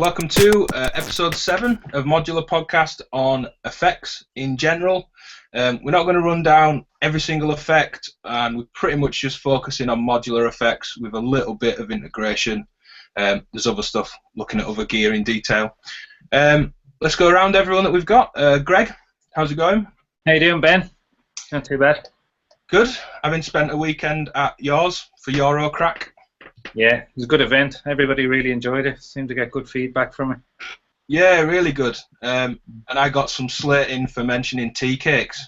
Welcome to episode 7 of Modular Podcast on effects in general. We're not going to run down every single effect, and we're pretty much just focusing on modular effects with a little bit of integration. There's other stuff, looking at other gear in detail. Let's go around everyone that we've got. Greg, how's it going? How you doing, Ben? Not too bad. Good. Having spent a weekend at yours for Eurocrack. Yeah, it was a good event. Everybody really enjoyed it. Seemed to get good feedback from it. Yeah, really good. And I got some slating for mentioning tea cakes.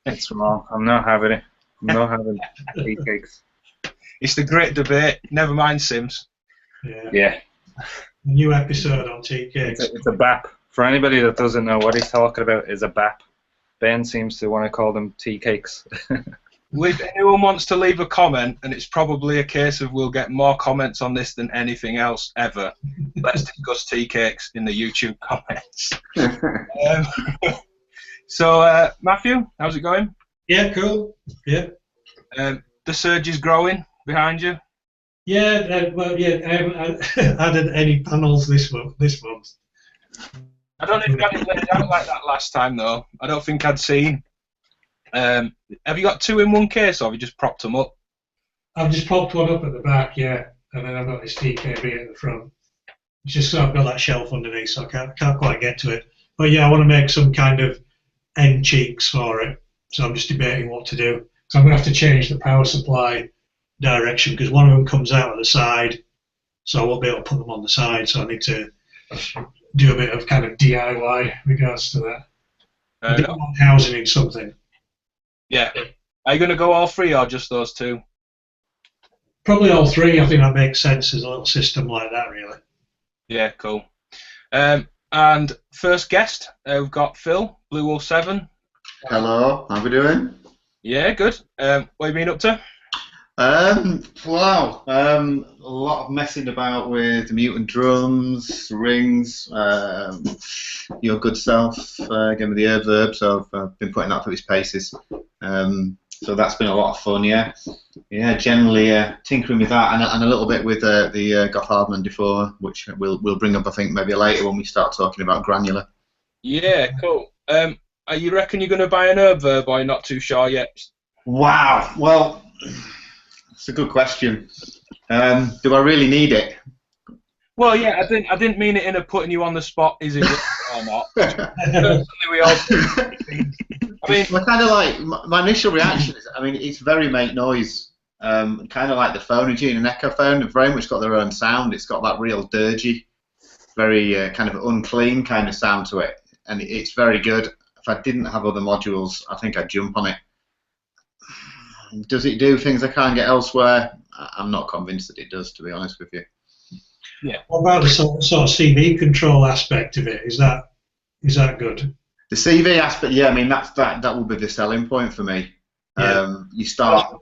It's wrong. I'm not having it. I'm not having tea cakes. It's the great debate. Never mind Sims. Yeah. New episode on tea cakes. It's a BAP. For anybody that doesn't know what he's talking about, is a BAP. Ben seems to want to call them tea cakes. If anyone wants to leave a comment, and it's probably a case of we'll get more comments on this than anything else ever, let's discuss tea cakes in the YouTube comments. So, Matthew, how's it going? Yeah, cool. Yeah. The surge is growing behind you? Yeah, I haven't added any panels this month. I don't know if you had it laid out like that last time, though. I don't think I'd seen. Have you got two in one case, or have you just propped them up? I've just propped one up at the back, yeah, and then I've got this TKB at the front. It's just so I've got that shelf underneath, so I can't quite get to it. But yeah, I want to make some kind of end cheeks for it, so I'm just debating what to do. So I'm going to have to change the power supply direction, because one of them comes out at the side, so I won't be able to put them on the side, so I need to do a bit of kind of DIY regards to that. I don't want housing in something. Yeah. Are you going to go all three, or just those two? Probably all three. I think that makes sense as a little system like that, really. Yeah, cool. And first guest, we've got Phil, Blue Wolf 7. Hello, how we doing? Yeah, good. What have you been up to? Wow, a lot of messing about with the mutant drums, rings, your good self, again with the Erbe, so I've been putting that through his paces. So that's been a lot of fun, yeah. Yeah, generally tinkering with that, and a little bit with the Goth Hardman Defoe, which we'll bring up, I think, maybe later when we start talking about granular. Yeah, cool. You reckon you're going to buy an Erbe, or you're not too sure yet? Wow, well, that's a good question. Do I really need it? Well, yeah, I didn't mean it in a putting you on the spot, is it or not? Personally, we all I mean, kind of like my initial reaction is, I mean, it's very make noise, kind of like the Phonogy and an Echo phone. They've very much got their own sound. It's got that real dirgy, very kind of unclean kind of sound to it, and it's very good. If I didn't have other modules, I think I'd jump on it. Does it do things I can't get elsewhere? I'm not convinced that it does, to be honest with you. Yeah. What about the sort of CV control aspect of it? Is that good? The CV aspect, yeah. I mean, that will be the selling point for me. Yeah. You start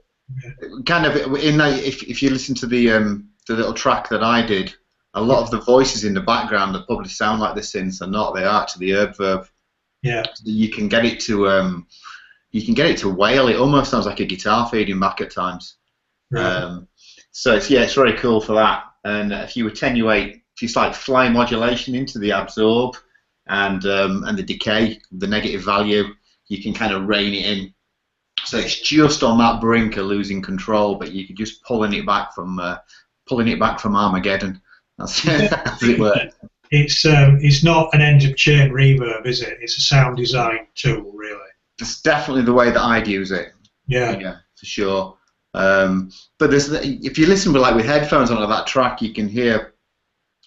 kind of in that, if you listen to the little track that I did, a lot of the voices in the background that probably sound like the synths are not. They are to the Erbe. Yeah. You can get it to. You can get it to wail. It almost sounds like a guitar feeding back at times. Right. So it's very cool for that. And if you attenuate, just like fly modulation into the absorb and the decay, the negative value, you can kind of rein it in. So it's just on that brink of losing control, but you can just pulling it back from Armageddon. That's as it were. It's not an end of chain reverb, is it? It's a sound design tool, really. It's definitely the way that I'd use it. Yeah, for sure. But if you listen with headphones on that track, you can hear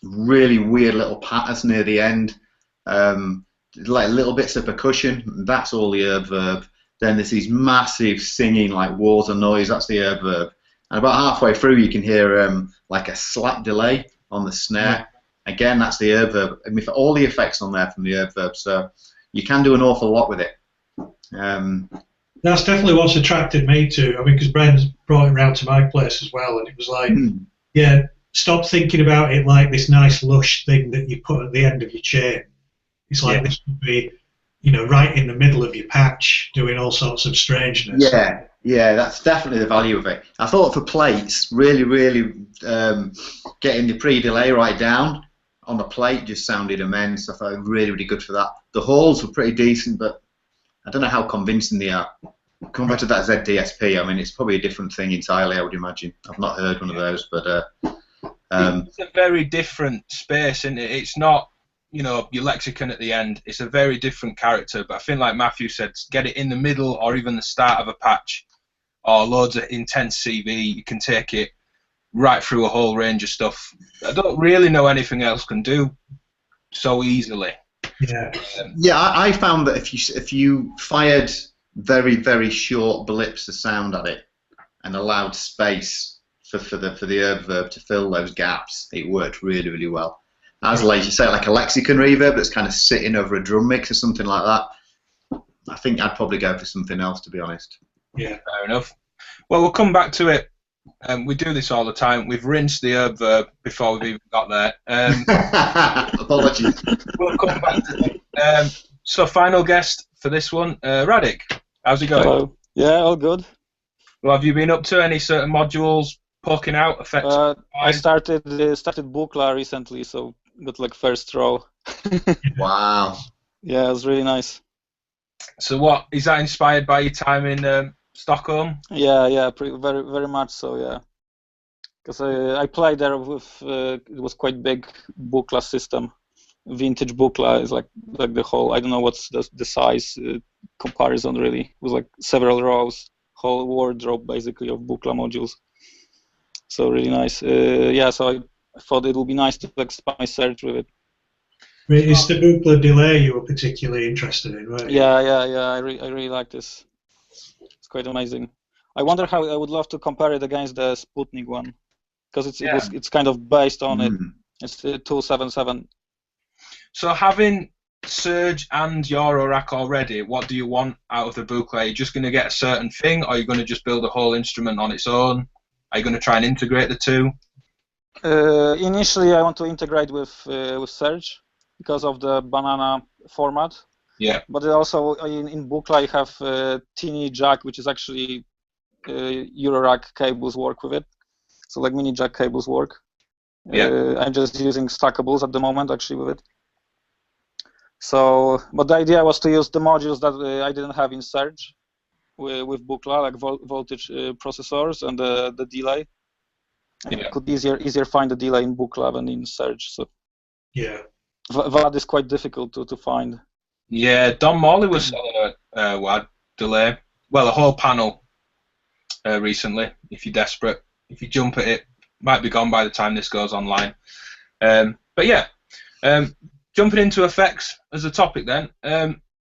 really weird little patterns near the end, like little bits of percussion. That's all the Erbe. Then there's these massive singing like walls of noise. That's the Erbe. And about halfway through, you can hear like a slap delay on the snare. Again, that's the Erbe. I mean, for all the effects on there from the Erbe, so you can do an awful lot with it. That's definitely what's attracted me to. I mean, because Bren's brought it round to my place as well, and it was like, yeah, stop thinking about it like this nice lush thing that you put at the end of your chain. It's like this would be, right in the middle of your patch, doing all sorts of strangeness. Yeah, that's definitely the value of it. I thought for plates, really, getting the pre-delay right down on the plate just sounded immense. I thought really, really good for that. The halls were pretty decent, but I don't know how convincing they are. Compared to that ZDSP, I mean, it's probably a different thing entirely, I would imagine. I've not heard one of those, but... it's a very different space, and it's not, you know, your lexicon at the end. It's a very different character, but I think, like Matthew said, get it in the middle or even the start of a patch or loads of intense CV, you can take it right through a whole range of stuff. I don't really know anything else can do so easily. Yeah. I found that if you fired very, very short blips of sound at it and allowed space for the Erbe verb to fill those gaps, it worked really, really well. As like you say, like a lexicon reverb that's kind of sitting over a drum mix or something like that, I think I'd probably go for something else, to be honest. Yeah, fair enough. Well, we'll come back to it. We do this all the time. We've rinsed the Erbe verb before we've even got there. Apologies. We'll come back to it. So, final guest for this one, Radek. How's it going? Hello. Yeah, all good. Well, have you been up to any certain modules poking out effects? I started Buchla recently, so got like first row. Wow. Yeah, it was really nice. So, what is that inspired by your time in Stockholm? Yeah, very, very much so. Yeah, because I played there with it was quite big Buchla system. Vintage Buchla is like the whole. I don't know what's the size comparison really. It was like several rows, whole wardrobe basically of Buchla modules. So really nice. Yeah, so I thought it would be nice to expand my search with it. It's the Buchla delay you were particularly interested in, right? Yeah. I really like this. It's quite amazing. I wonder how I would love to compare it against the Sputnik one, because it's kind of based on it. It's 277. So having Surge and Eurorack already, what do you want out of the Buchla? Are you just going to get a certain thing, or are you going to just build a whole instrument on its own? Are you going to try and integrate the two? Initially, I want to integrate with Surge because of the banana format. Yeah. But also in Buchla, you have teeny jack, which is actually Eurorack cables work with it. So like mini jack cables work. Yeah. I'm just using stackables at the moment actually with it. So, but the idea was to use the modules that I didn't have in Surge with Buchla, like voltage processors and the delay. Yeah. I could easier find the delay in Buchla than in Surge. So yeah, that is quite difficult to find. Yeah, Don Morley was selling a WAD delay. Well, a whole panel recently. If you're desperate, if you jump at it, might be gone by the time this goes online. But yeah, jumping into effects as a topic then.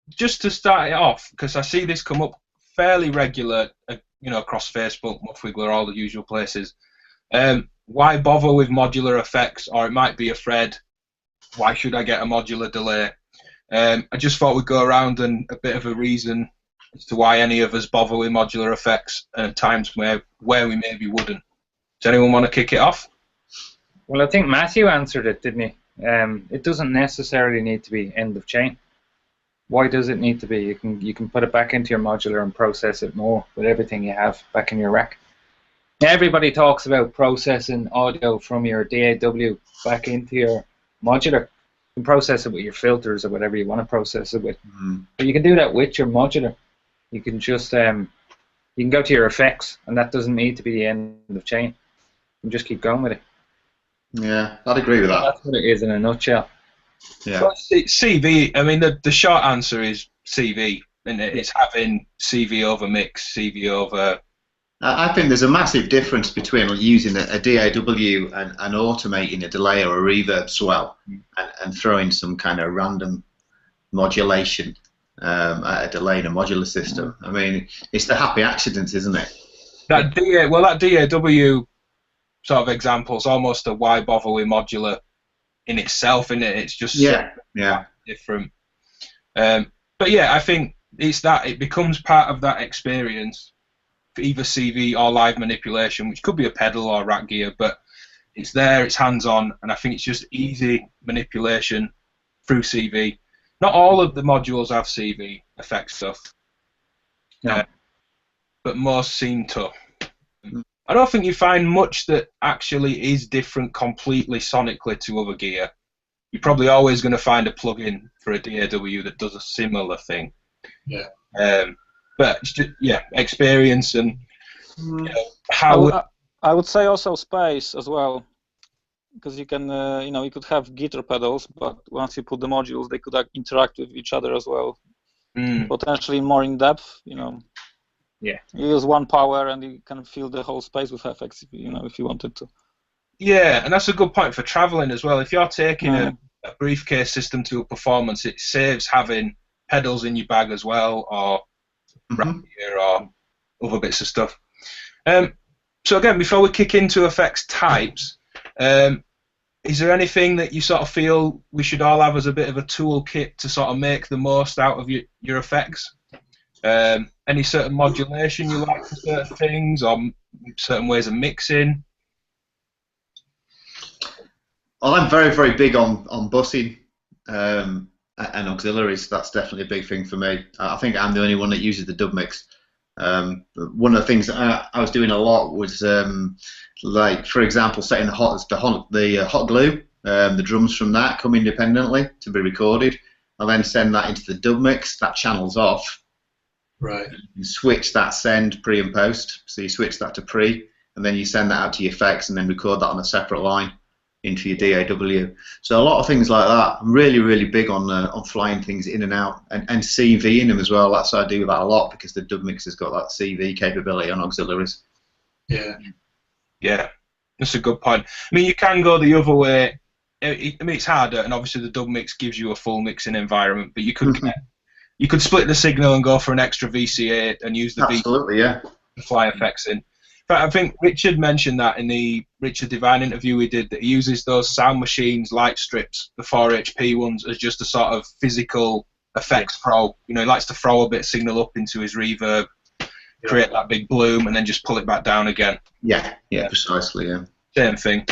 Just to start it off, because I see this come up fairly regular, across Facebook, Muffwiggler, all the usual places. Why bother with modular effects? Or it might be a thread. Why should I get a modular delay? I just thought we'd go around and a bit of a reason as to why any of us bother with modular effects at times where we maybe wouldn't. Does anyone want to kick it off? Well, I think Matthew answered it, didn't he? It doesn't necessarily need to be end of chain. Why does it need to be? You can put it back into your modular and process it more with everything you have back in your rack. Everybody talks about processing audio from your DAW back into your modular. You can process it with your filters or whatever you want to process it with. But you can do that with your modular. You can just you can go to your effects, and that doesn't need to be the end of chain. You can just keep going with it. Yeah, I'd agree with that. That's what it is in a nutshell. Yeah. Well, CV, I mean, the short answer is CV, and it's having CV over mix, CV over... I think there's a massive difference between using a DAW and automating a delay or a reverb swell and throwing some kind of random modulation at a delay in a modular system. I mean, it's the happy accidents, isn't it? That DAW sort of example is almost a why bother with modular in itself, isn't it? It's just different. But yeah, I think it's that it becomes part of that experience for either CV or live manipulation, which could be a pedal or rack gear, but it's there, it's hands-on, and I think it's just easy manipulation through CV. Not all of the modules have CV effect stuff, but most seem to. I don't think you find much that actually is different completely sonically to other gear. you're probably always going to find a plugin for a DAW that does a similar thing. Yeah. But yeah, experience and how. I would say also space as well, because you can, you could have guitar pedals, but once you put the modules, they could interact with each other as well, potentially more in depth. Yeah. You use one power and you can fill the whole space with effects, if you wanted to. Yeah, and that's a good point for traveling as well. If you're taking a briefcase system to a performance, it saves having pedals in your bag as well, or rapier, or other bits of stuff. So again, before we kick into effects types, is there anything that you sort of feel we should all have as a bit of a toolkit to sort of make the most out of your effects? Any certain modulation you like for certain things, or certain ways of mixing? I'm very, very big on bussing and auxiliaries. That's definitely a big thing for me. I think I'm the only one that uses the dub mix. One of the things that I was doing a lot was, like, for example, setting the hot glue. The drums from that come independently to be recorded. I then send that into the dub mix. That channels off. Right. You switch that send pre and post. So you switch that to pre, and then you send that out to your effects, and then record that on a separate line into your DAW. So a lot of things like that. I'm really, really big on flying things in and out, and CVing them as well. That's I do that a lot, because the dub mix has got that CV capability on auxiliaries. Yeah, that's a good point. I mean, you can go the other way. I mean, it's harder, and obviously the dub mix gives you a full mixing environment, but you could split the signal and go for an extra VCA and use the VCA to fly effects in. But I think Richard mentioned that in the Richard Devine interview we did, that he uses those Sound Machines light strips, the 4 HP ones, as just a sort of physical effects pro. He likes to throw a bit of signal up into his reverb, create that big bloom, and then just pull it back down again. Yeah, precisely, yeah. Same thing.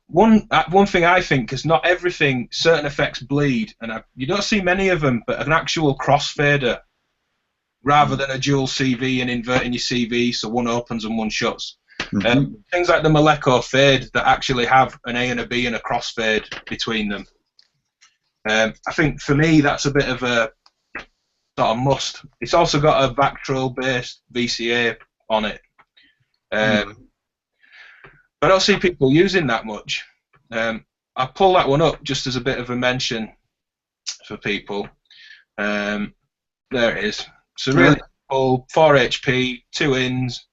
One thing I think, because not everything, certain effects bleed, and you don't see many of them, but an actual crossfader, rather than a dual CV and inverting your CV so one opens and one shuts. Things like the Moleco fade that actually have an A and a B and a crossfade between them. I think for me that's a bit of a sort of must. It's also got a Vactrol-based VCA on it. But I don't see people using that much. I pull that one up just as a bit of a mention for people. There it is. So really simple, 4 HP, 2 ins,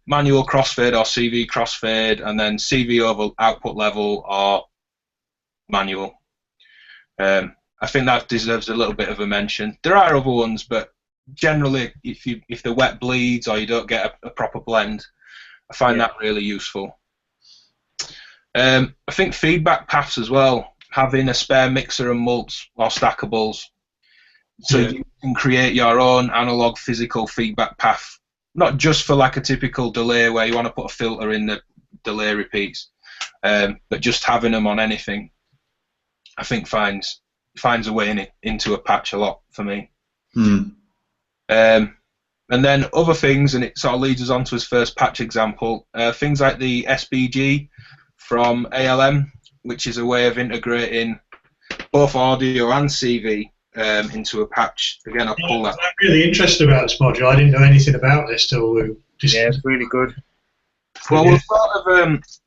manual crossfade or CV crossfade, and then CV over output level or manual. I think that deserves a little bit of a mention. There are other ones, but generally, if the wet bleeds or you don't get a proper blend, I find that really useful. I think feedback paths as well, having a spare mixer and mults or stackables, so you can create your own analog physical feedback path, not just for like a typical delay where you want to put a filter in the delay repeats, but just having them on anything, I think finds a way into a patch a lot for me. And then other things, and it sort of leads us on to his first patch example, things like the SBG from ALM, which is a way of integrating both audio and CV into a patch. Again, I'll pull that. I'm really interested about this module. I didn't know anything about this till we just... Yeah, it's really good. Well,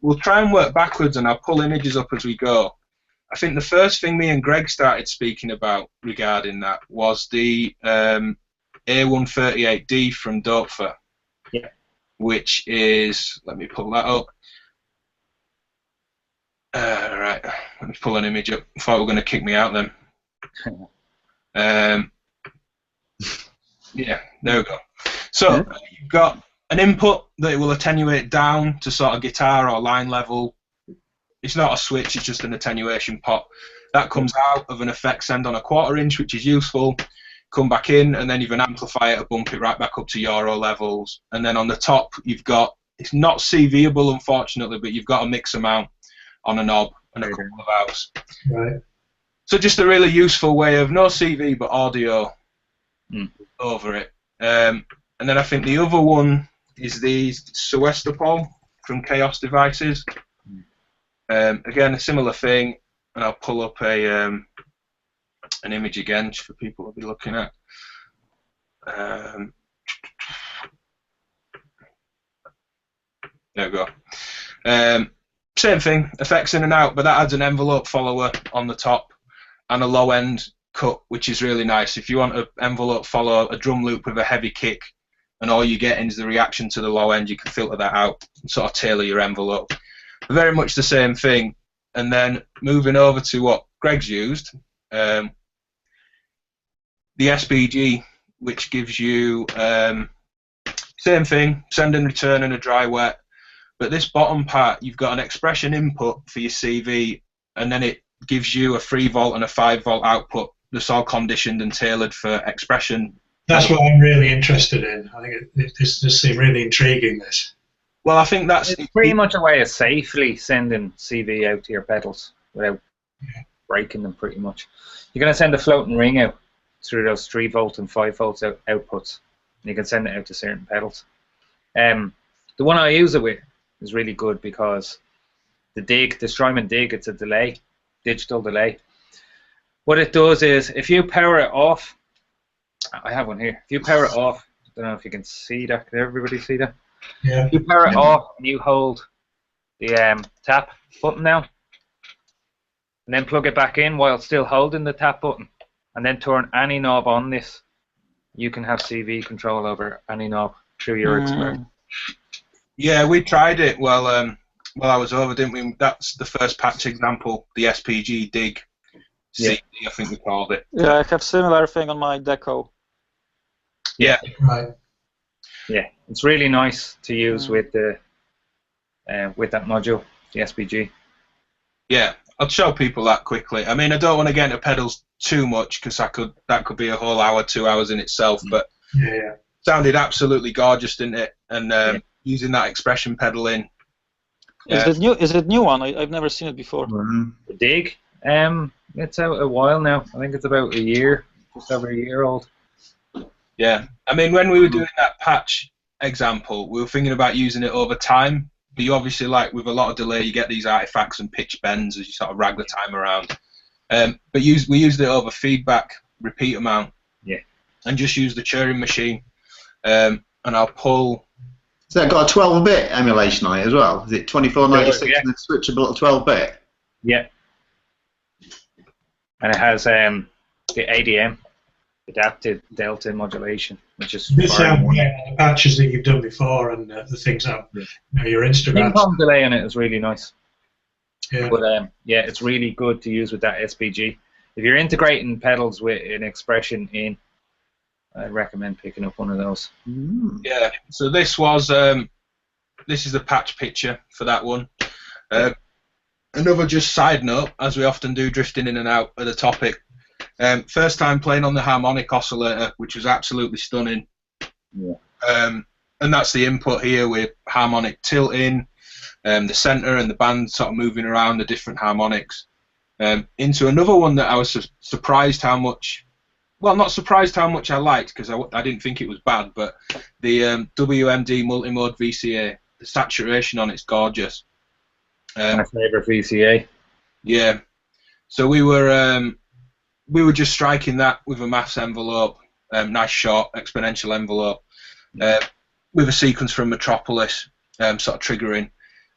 we'll try and work backwards, and I'll pull images up as we go. I think the first thing me and Greg started speaking about regarding that was the A138D from Dopefer, which is, let me pull that up. Right, let me pull an image up. I thought they were going to kick me out then. Yeah, there we go. So you've got an input that it will attenuate down to sort of guitar or line level. It's not a switch, it's just an attenuation pot. That comes out of an effect send on a 1/4 inch, which is useful. Come back in, and then you've an amplifier to bump it right back up to Euro levels. And then on the top, you've got, it's not CVable unfortunately, but you've got a mix amount on a knob and a couple of outs. Right. So just a really useful way of no CV but audio over it. And then I think the other one is the Suestopol from Chaos Devices. Again, a similar thing. and I'll pull up an image again for people to be looking at. There we go. Same thing, effects in and out, but that adds an envelope follower on the top and a low end cut, which is really nice. If you want an envelope follow a drum loop with a heavy kick and all you're getting is the reaction to the low end, you can filter that out and sort of tailor your envelope. Very much the same thing. And then moving over to what Greg's used, the SPG, which gives you same thing, send and return and a dry wet. But this bottom part, you've got an expression input for your CV, and then it gives you a 3 volt and a 5 volt output that's all conditioned and tailored for expression. That's what I'm really interested in. I think this seems really intriguing, this. Well, I think it's pretty much a way of safely sending CV out to your pedals without breaking them, pretty much. You're going to send a floating ring out through those 3 volt and 5 volts outputs, and you can send it out to certain pedals. The one I use it with is really good because the Strymon Dig, it's a delay, digital delay. What it does is, if you power it off, I have one here. If you power it off, I don't know if you can see that. Can everybody see that? Yeah. If you power it off and you hold the tap button down, and then plug it back in while still holding the tap button, and then turn any knob on this, you can have CV control over any knob through your Express. Yeah, we tried it while I was over, didn't we? That's the first patch example, the SPG Dig CD, I think we called it. Yeah, I have similar thing on my Deco. Yeah. Right. Yeah, it's really nice to use with the with that module, the SPG. Yeah, I'll show people that quickly. I mean, I don't want to get into pedals too much because that could be a whole hour, 2 hours in itself. But yeah, sounded absolutely gorgeous, didn't it? And using that expression pedal in. Is it new one? I've never seen it before. The Dig, it's out a while now. I think it's about a year, just over a year old. Yeah, I mean, when we were doing that patch example, we were thinking about using it over time. But you obviously, like with a lot of delay, you get these artifacts and pitch bends as you sort of rag the time around. But we used it over feedback, repeat amount, and just use the Turing machine. And I'll pull. So that got a 12-bit emulation on it as well. Is it 2496 and then switchable to 12-bit? Yeah. And it has the ADM, adaptive delta modulation, which is this the patches that you've done before and the things on your Instagram. Ping-pong delay on it is really nice. Yeah. But it's really good to use with that SPG. If you're integrating pedals with an expression in, I'd recommend picking up one of those. Yeah. So this was this is the patch picture for that one. Another just side note, as we often do, drifting in and out of the topic. First time playing on the harmonic oscillator, which was absolutely stunning. Yeah. And that's the input here with harmonic tilting, the center and the band sort of moving around the different harmonics. Into another one that I was surprised how much. Well, not surprised how much I liked because I didn't think it was bad, but the WMD multimode VCA, the saturation on it's gorgeous. My favorite VCA. Yeah. So we were just striking that with a maths envelope, nice short exponential envelope, with a sequence from Metropolis, sort of triggering,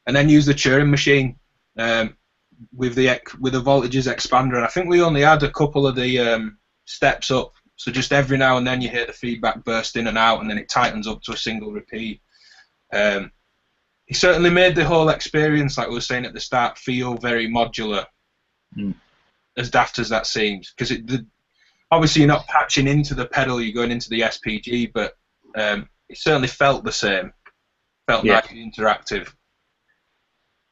and then use the Turing machine with the voltages expander. And I think we only had a couple of the steps up, so just every now and then you hear the feedback burst in and out, and then it tightens up to a single repeat. He certainly made the whole experience, like we were saying at the start, feel very modular. As daft as that seems, because obviously you're not patching into the pedal, you're going into the SPG, but it certainly felt the same. Felt nice and interactive.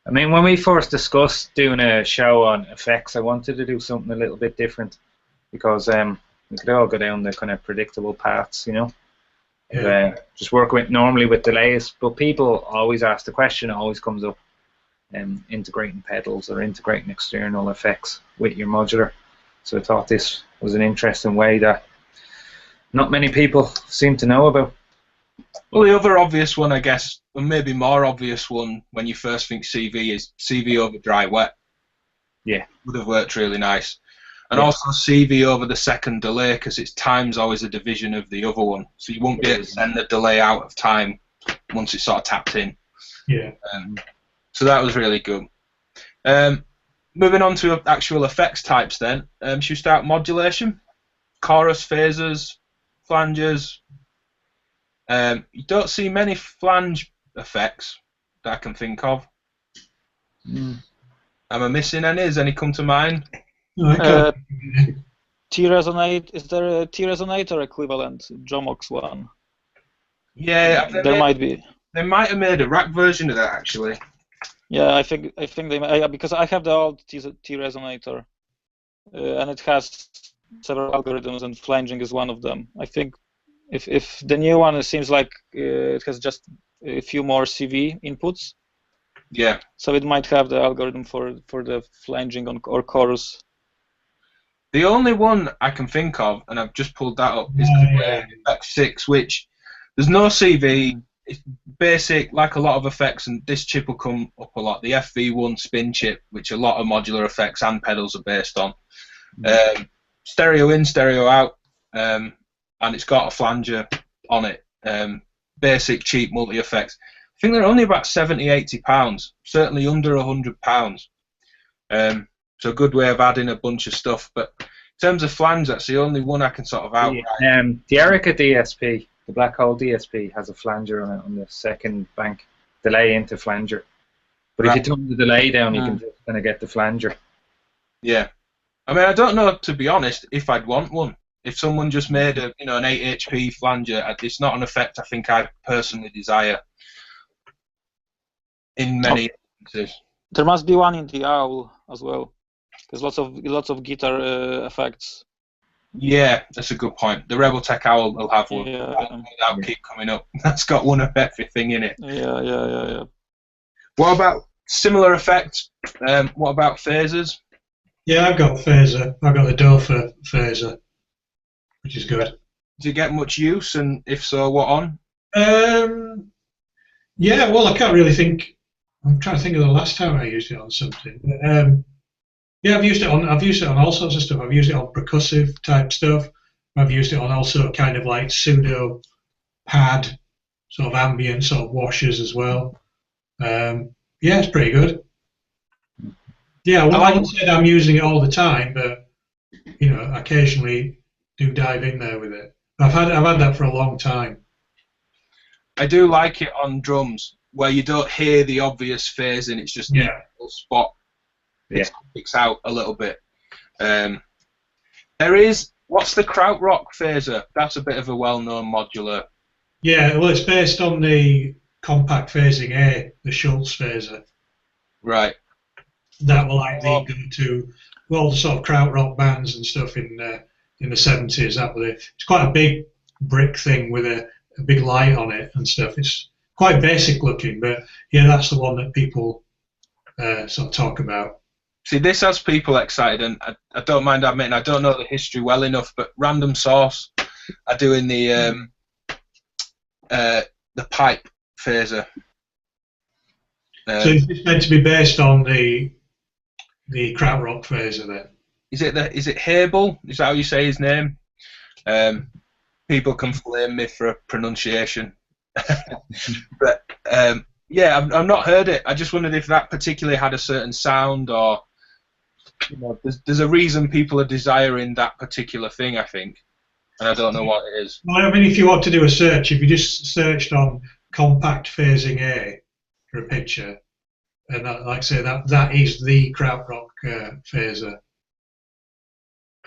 I mean, when we first discussed doing a show on effects, I wanted to do something a little bit different because we could all go down the kind of predictable paths, you know. Yeah. Just work normally with delays, but people always ask the question, it always comes up, integrating pedals or integrating external effects with your modular. So I thought this was an interesting way that not many people seem to know about. Well, the other obvious one, I guess, or maybe more obvious one when you first think CV, is CV over dry wet. would have worked really nice. And also CV over the second delay, because its time's always a division of the other one, so you won't be able to send the delay out of time once it's sort of tapped in. Yeah. So that was really good. Moving on to actual effects types then. Should we start modulation? Chorus, phasers, flanges. You don't see many flange effects that I can think of. Am I missing any? Has any come to mind? No, T-Resonate, is there a T-Resonator equivalent, Jomox one? Yeah, there might be. They might have made a rack version of that actually. Yeah, I think they might, because I have the old T-Resonator, and it has several algorithms, and flanging is one of them. I think if the new one, it seems like it has just a few more CV inputs. Yeah. So it might have the algorithm for the flanging or chorus. The only one I can think of, and I've just pulled that up, is Effect 6, which there's no CV. It's basic, like a lot of effects, and this chip will come up a lot. The FV1 spin chip, which a lot of modular effects and pedals are based on. Stereo in, stereo out, and it's got a flanger on it. Basic, cheap multi-effects. I think they're only about £70–80, certainly under £100. So a good way of adding a bunch of stuff. But in terms of flange, that's the only one I can sort of outright. The Erica DSP, the Black Hole DSP, has a flanger on it on the second bank, delay into flanger. But if you turn the delay down, you can just kind of get the flanger. Yeah. I mean, I don't know, to be honest, if I'd want one. If someone just made an 8 HP flanger, it's not an effect I think I personally desire in many instances. There must be one in the Owl as well. There's lots of guitar effects. Yeah, that's a good point. The Rebel Tech Owl will have one. Yeah. That'll keep coming up. That's got one of everything in it. Yeah. What about similar effects? What about phasers? Yeah, I've got phaser. I've got the Dofer phaser, which is good. Do you get much use, and if so, what on? Yeah, well, I can't really think. I'm trying to think of the last time I used it on something. Yeah, I've used it on all sorts of stuff. I've used it on percussive type stuff. I've used it on also kind of like pseudo pad, sort of ambient sort of washers as well. Yeah, it's pretty good. Yeah, well, I wouldn't say that I'm using it all the time, but occasionally do dive in there with it. I've had that for a long time. I do like it on drums where you don't hear the obvious phasing. It's just a little spot. It sticks out a little bit. There is, what's the Krautrock phaser? That's a bit of a well-known modular. Yeah, well, it's based on the compact phasing A, the Schultz phaser. Right. That will likely go to all the sort of Krautrock bands and stuff in the 70s. That was it. It's quite a big brick thing with a big light on it and stuff. It's quite basic looking, but yeah, that's the one that people sort of talk about. See, this has people excited, and I don't mind admitting I don't know the history well enough, but Random Source are doing the pipe phaser. So it's meant to be based on the Krautrock phaser then? Is it Hebel? Is that how you say his name? People can flame me for a pronunciation. But yeah, I've not heard it. I just wondered if that particularly had a certain sound, or there's a reason people are desiring that particular thing, I think, and I don't know what it is. Well, I mean, if you want to do a search, if you just searched on compact phasing A for a picture, and like I say, that is the Krautrock phaser.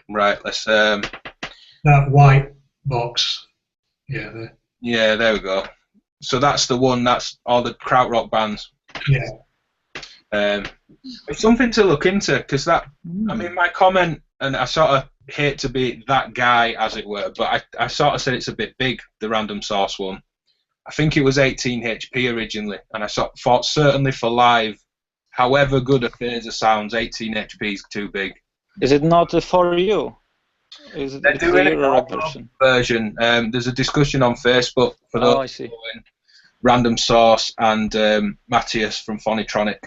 Right. Let's. That white box. Yeah. Yeah. There we go. So that's the one. That's all the Krautrock bands. Yeah. It's something to look into, because that. I mean, my comment, and I sort of hate to be that guy, as it were, but I sort of said it's a bit big, the Random Source one. I think it was 18 HP originally, and I thought certainly for live, however good a phaser sounds, 18 HP is too big. Is it not for you? Is it They're doing a version. There's a discussion on Facebook for those I see. Random Source and Matthias from Phonitronic.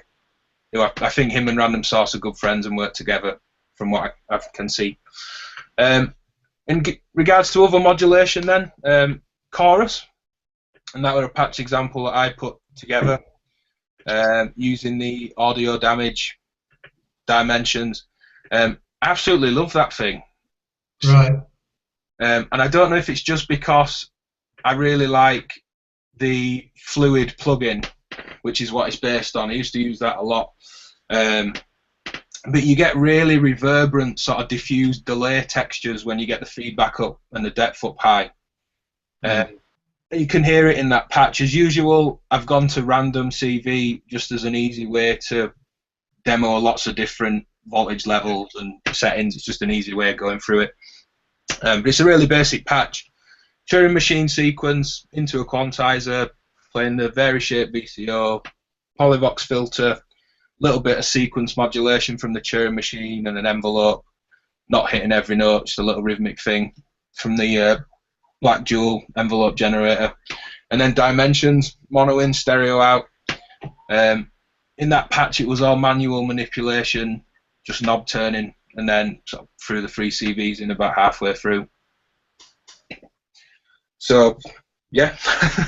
I think him and Random Source are good friends and work together, from what I can see. In regards to other modulation, then chorus, and that was a patch example that I put together using the audio damage dimensions. I absolutely love that thing. Right. And I don't know if it's just because I really like the Fluid plugin, which is what it's based on. I used to use that a lot. But you get really reverberant, sort of diffused delay textures when you get the feedback up and the depth up high. You can hear it in that patch. As usual, I've gone to random CV just as an easy way to demo lots of different voltage levels and settings. It's just an easy way of going through it. But it's a really basic patch. Turing machine sequence into a quantizer, playing the Vari-Shape VCO, Polyvox filter, little bit of sequence modulation from the Turing machine, and an envelope, not hitting every note, just a little rhythmic thing from the Black Jewel envelope generator, and then dimensions, mono in, stereo out. In that patch, it was all manual manipulation, just knob turning, and then sort of through the three CVs in about halfway through. So, yeah,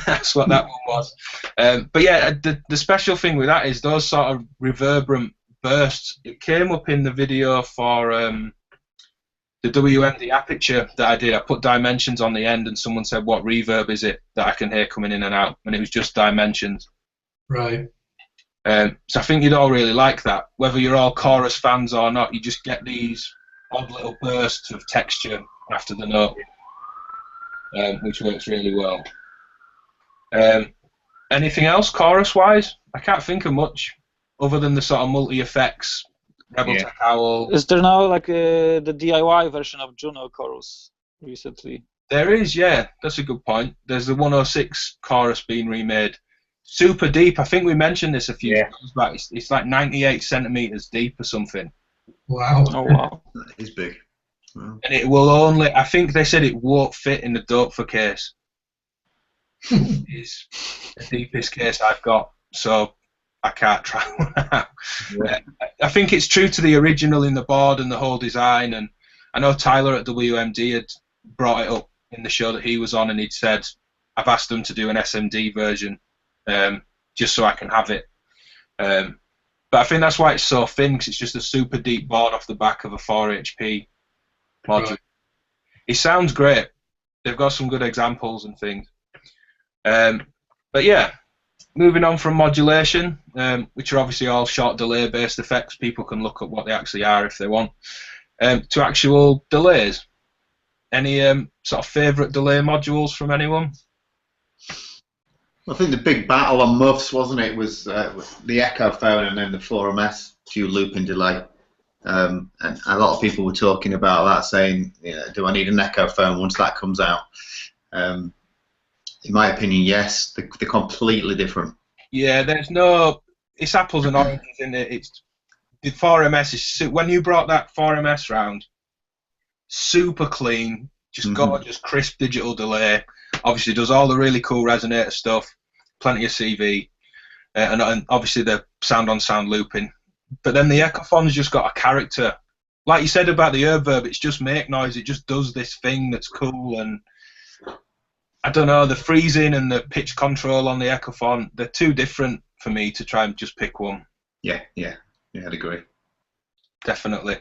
that's what that one was. But yeah, the special thing with that is those sort of reverberant bursts. It came up in the video for the WMD aperture that I did. I put dimensions on the end, and someone said, "What reverb is it that I can hear coming in and out?" And it was just dimensions. Right. So I think you'd all really like that. Whether you're all chorus fans or not, you just get these odd little bursts of texture after the note, which works really well. Anything else chorus-wise? I can't think of much other than the sort of multi-effects. Rebel Tech Owl. Is there now like the DIY version of Juno chorus recently? There is, yeah. That's a good point. There's the 106 chorus being remade. Super deep. I think we mentioned this a few times back. It's like 98 centimeters deep or something. Wow. Oh wow. That is big. Wow. And it will only, I think they said it won't fit in the Dopefer case. It's the deepest case I've got, so I can't try one out. I think it's true to the original in the board and the whole design, and I know Tyler at WMD had brought it up in the show that he was on, and he'd said, I've asked them to do an SMD version just so I can have it. But I think that's why it's so thin, because it's just a super deep board off the back of a 4 HP module. Right. It sounds great. They've got some good examples and things. But yeah, moving on from modulation, which are obviously all short delay-based effects. People can look up what they actually are if they want. To actual delays. Any sort of favourite delay modules from anyone? I think the big battle on muffs, wasn't it, was the Echo phone and then the 4MS dual looping delay. And a lot of people were talking about that, saying, do I need an Echo phone once that comes out? In my opinion, yes. They're completely different. Yeah, there's no... It's apples and oranges, isn't it? It's, the 4MS is... When you brought that 4MS round, super clean, just gorgeous, crisp digital delay. Obviously does all the really cool resonator stuff, plenty of CV, and obviously the sound-on-sound looping. But then the Echophon's just got a character. Like you said about the Erbe, it's just make noise. It just does this thing that's cool, and I don't know, the freezing and the pitch control on the Echophon, they're too different for me to try and just pick one. Yeah, I'd agree. Definitely.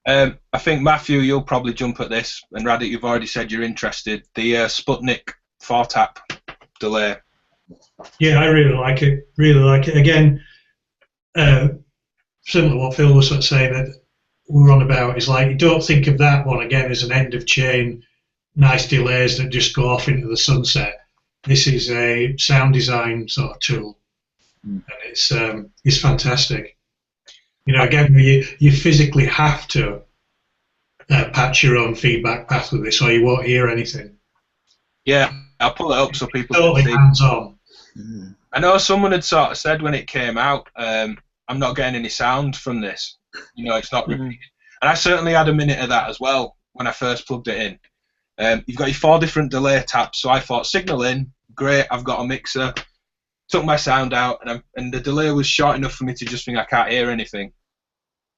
I think, Matthew, you'll probably jump at this, and Radek, you've already said you're interested. The Sputnik 4-tap delay. Yeah, I really like it. Again, similar to what Phil was sort of saying that we were on about, is like, you don't think of that one, again, as an end-of-chain, nice delays that just go off into the sunset. This is a sound design sort of tool, and it's fantastic. Again, you physically have to patch your own feedback path with this, or you won't hear anything. Yeah, I'll pull it up so people totally can see. Hands-on. I know someone had sort of said when it came out, I'm not getting any sound from this. It's not repeated. And I certainly had a minute of that as well when I first plugged it in. You've got your 4 different delay taps, so I thought signal in, great, I've got a mixer. took my sound out, and the delay was short enough for me to just think I can't hear anything.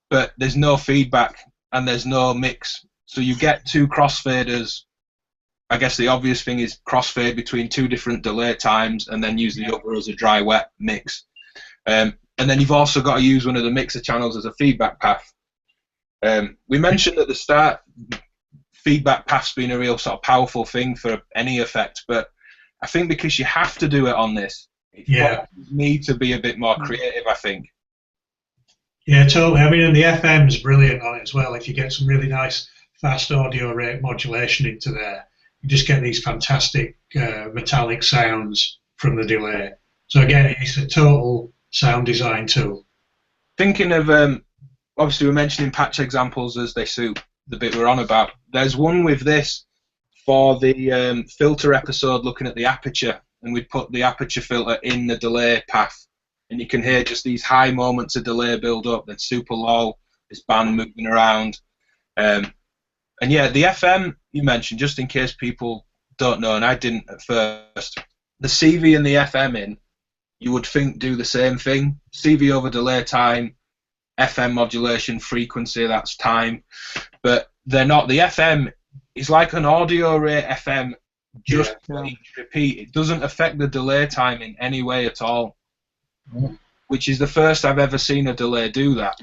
But there's no feedback and there's no mix, so you get two crossfaders. I guess the obvious thing is crossfade between two different delay times, and then use the other as a dry-wet mix. And then you've also got to use one of the mixer channels as a feedback path. We mentioned at the start feedback paths being a real sort of powerful thing for any effect, but I think because you have to do it on this, you need to be a bit more creative, I think. Yeah, totally. I mean, and the FM's brilliant on it as well. If you get some really nice fast audio rate modulation into there, you just get these fantastic metallic sounds from the delay. So again, it's a total sound design tool. Thinking of, obviously we're mentioning patch examples as they suit the bit we're on about. There's one with this for the filter episode looking at the aperture, and we'd put the aperture filter in the delay path, and you can hear just these high moments of delay build up, then super low, this band moving around. And yeah, the FM you mentioned, just in case people don't know, and I didn't at first, the CV and the FM in, you would think do the same thing. CV over delay time, FM modulation frequency, that's time, but they're not. The FM is like an audio rate FM, just repeat. It doesn't affect the delay time in any way at all, which is the first I've ever seen a delay do that.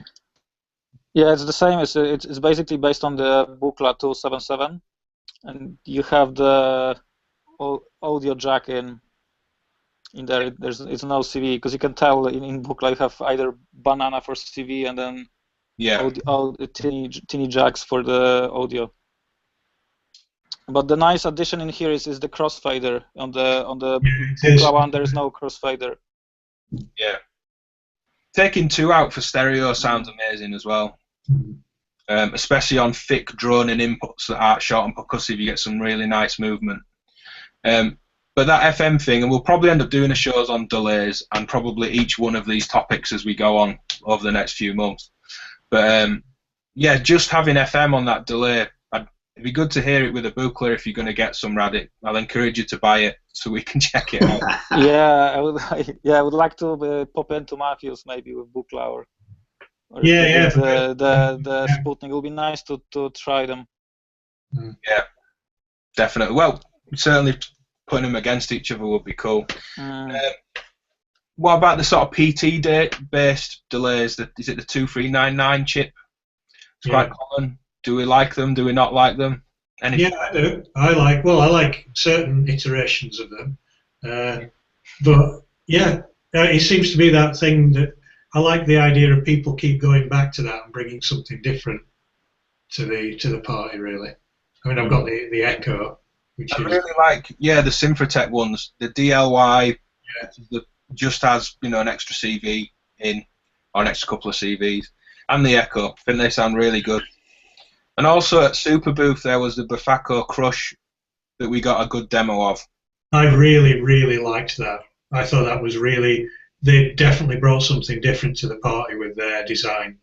Yeah, it's the same. It's basically based on the Buchla 277, and you have the audio jack in there. It's no CV, because you can tell in Buchla you have either banana for CV and then teeny jacks for the audio. But the nice addition in here is the crossfader. On the Buchla one, there is no crossfader. Yeah. Taking two out for stereo sounds amazing as well. Especially on thick droning inputs that aren't short and percussive, you get some really nice movement. But that FM thing, and we'll probably end up doing a shows on delays and probably each one of these topics as we go on over the next few months. But yeah, just having FM on that delay, it'd be good to hear it with a Buchla if you're going to get some, Radek. I'll encourage you to buy it so we can check it out. I would like to pop into Matthew's maybe with Buchla or the Sputnik. It would be nice to try them. Yeah, definitely. Well, certainly putting them against each other would be cool. What about the sort of PT-based delays? Is it the 2399 chip? It's quite common. Do we like them? Do we not like them? Yeah, I do. I like certain iterations of them. But yeah, it seems to be that thing that I like the idea of people keep going back to that and bringing something different to the party. Really, I mean, I've got the Echo, which I really like. Yeah, the Synfratech ones, the DLY, that just has an extra CV in, or an extra couple of CVs, and the Echo. I think they sound really good. And also at Super Booth there was the Bafako Crush that we got a good demo of. I really, really liked that. I thought that was really. They definitely brought something different to the party with their design.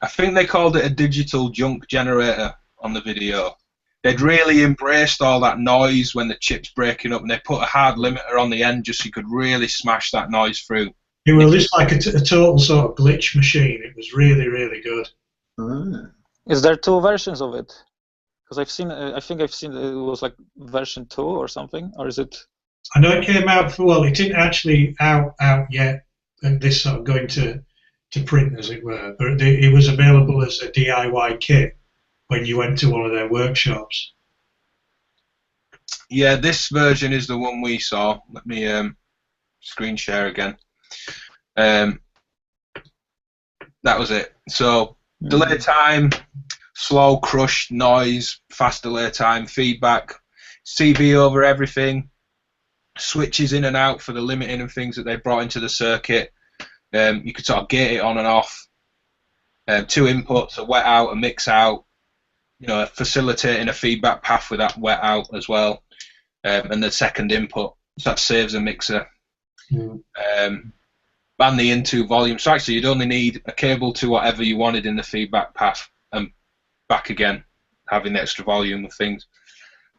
I think they called it a digital junk generator on the video. They'd really embraced all that noise when the chip's breaking up, and they put a hard limiter on the end just so you could really smash that noise through. It was just like a total sort of glitch machine. It was really, really good. Is there two versions of it? Because I think I've seen it was like version 2 or something, or is it? I know it came out it didn't actually out yet, and this sort of going to print, as it were, but it was available as a DIY kit when you went to one of their workshops. Yeah, this version is the one we saw. Let me screen share again. That was it. So delay time, slow, crush, noise, fast delay time, feedback, CV over everything, switches in and out for the limiting and things that they brought into the circuit. You could sort of gate it on and off. 2 inputs, a wet out, a mix out, facilitating a feedback path with that wet out as well, and the second input. So that saves a mixer. And the into volume. So actually you'd only need a cable to whatever you wanted in the feedback path and back again, having the extra volume of things.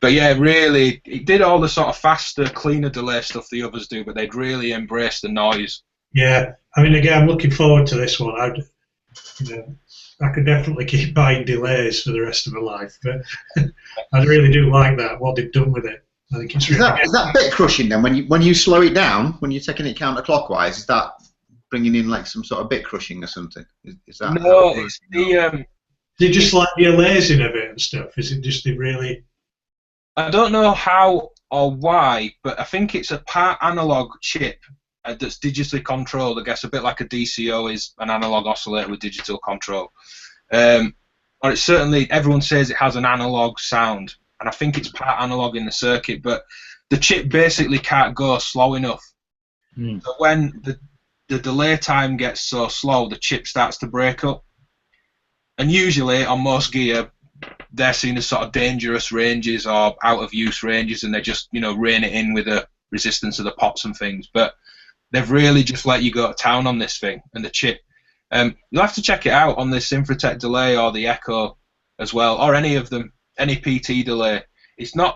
But yeah, really, it did all the sort of faster, cleaner delay stuff the others do, but they'd really embrace the noise. Yeah, I mean, again, I'm looking forward to this one. I could definitely keep buying delays for the rest of my life, but I really do like that, what they've done with it. I think it's really is that bit crushing then? When you slow it down, when you're taking it counterclockwise, is that bringing in like some sort of bit crushing or something? Is that no, it's the... Is it just like the aliasing of it and stuff? Is it just the really... I don't know how or why, but I think it's a part analog chip that's digitally controlled. I guess a bit like a DCO is an analog oscillator with digital control. Or it's certainly, everyone says it has an analog sound, and I think it's part analog in the circuit, but the chip basically can't go slow enough. So when the delay time gets so slow, the chip starts to break up. And usually on most gear, they're seen as sort of dangerous ranges or out of use ranges, and they just, rein it in with the resistance of the pots and things. But they've really just let you go to town on this thing and the chip. You'll have to check it out on this Infratech delay or the Echo as well, or any of them, any PT delay. It's not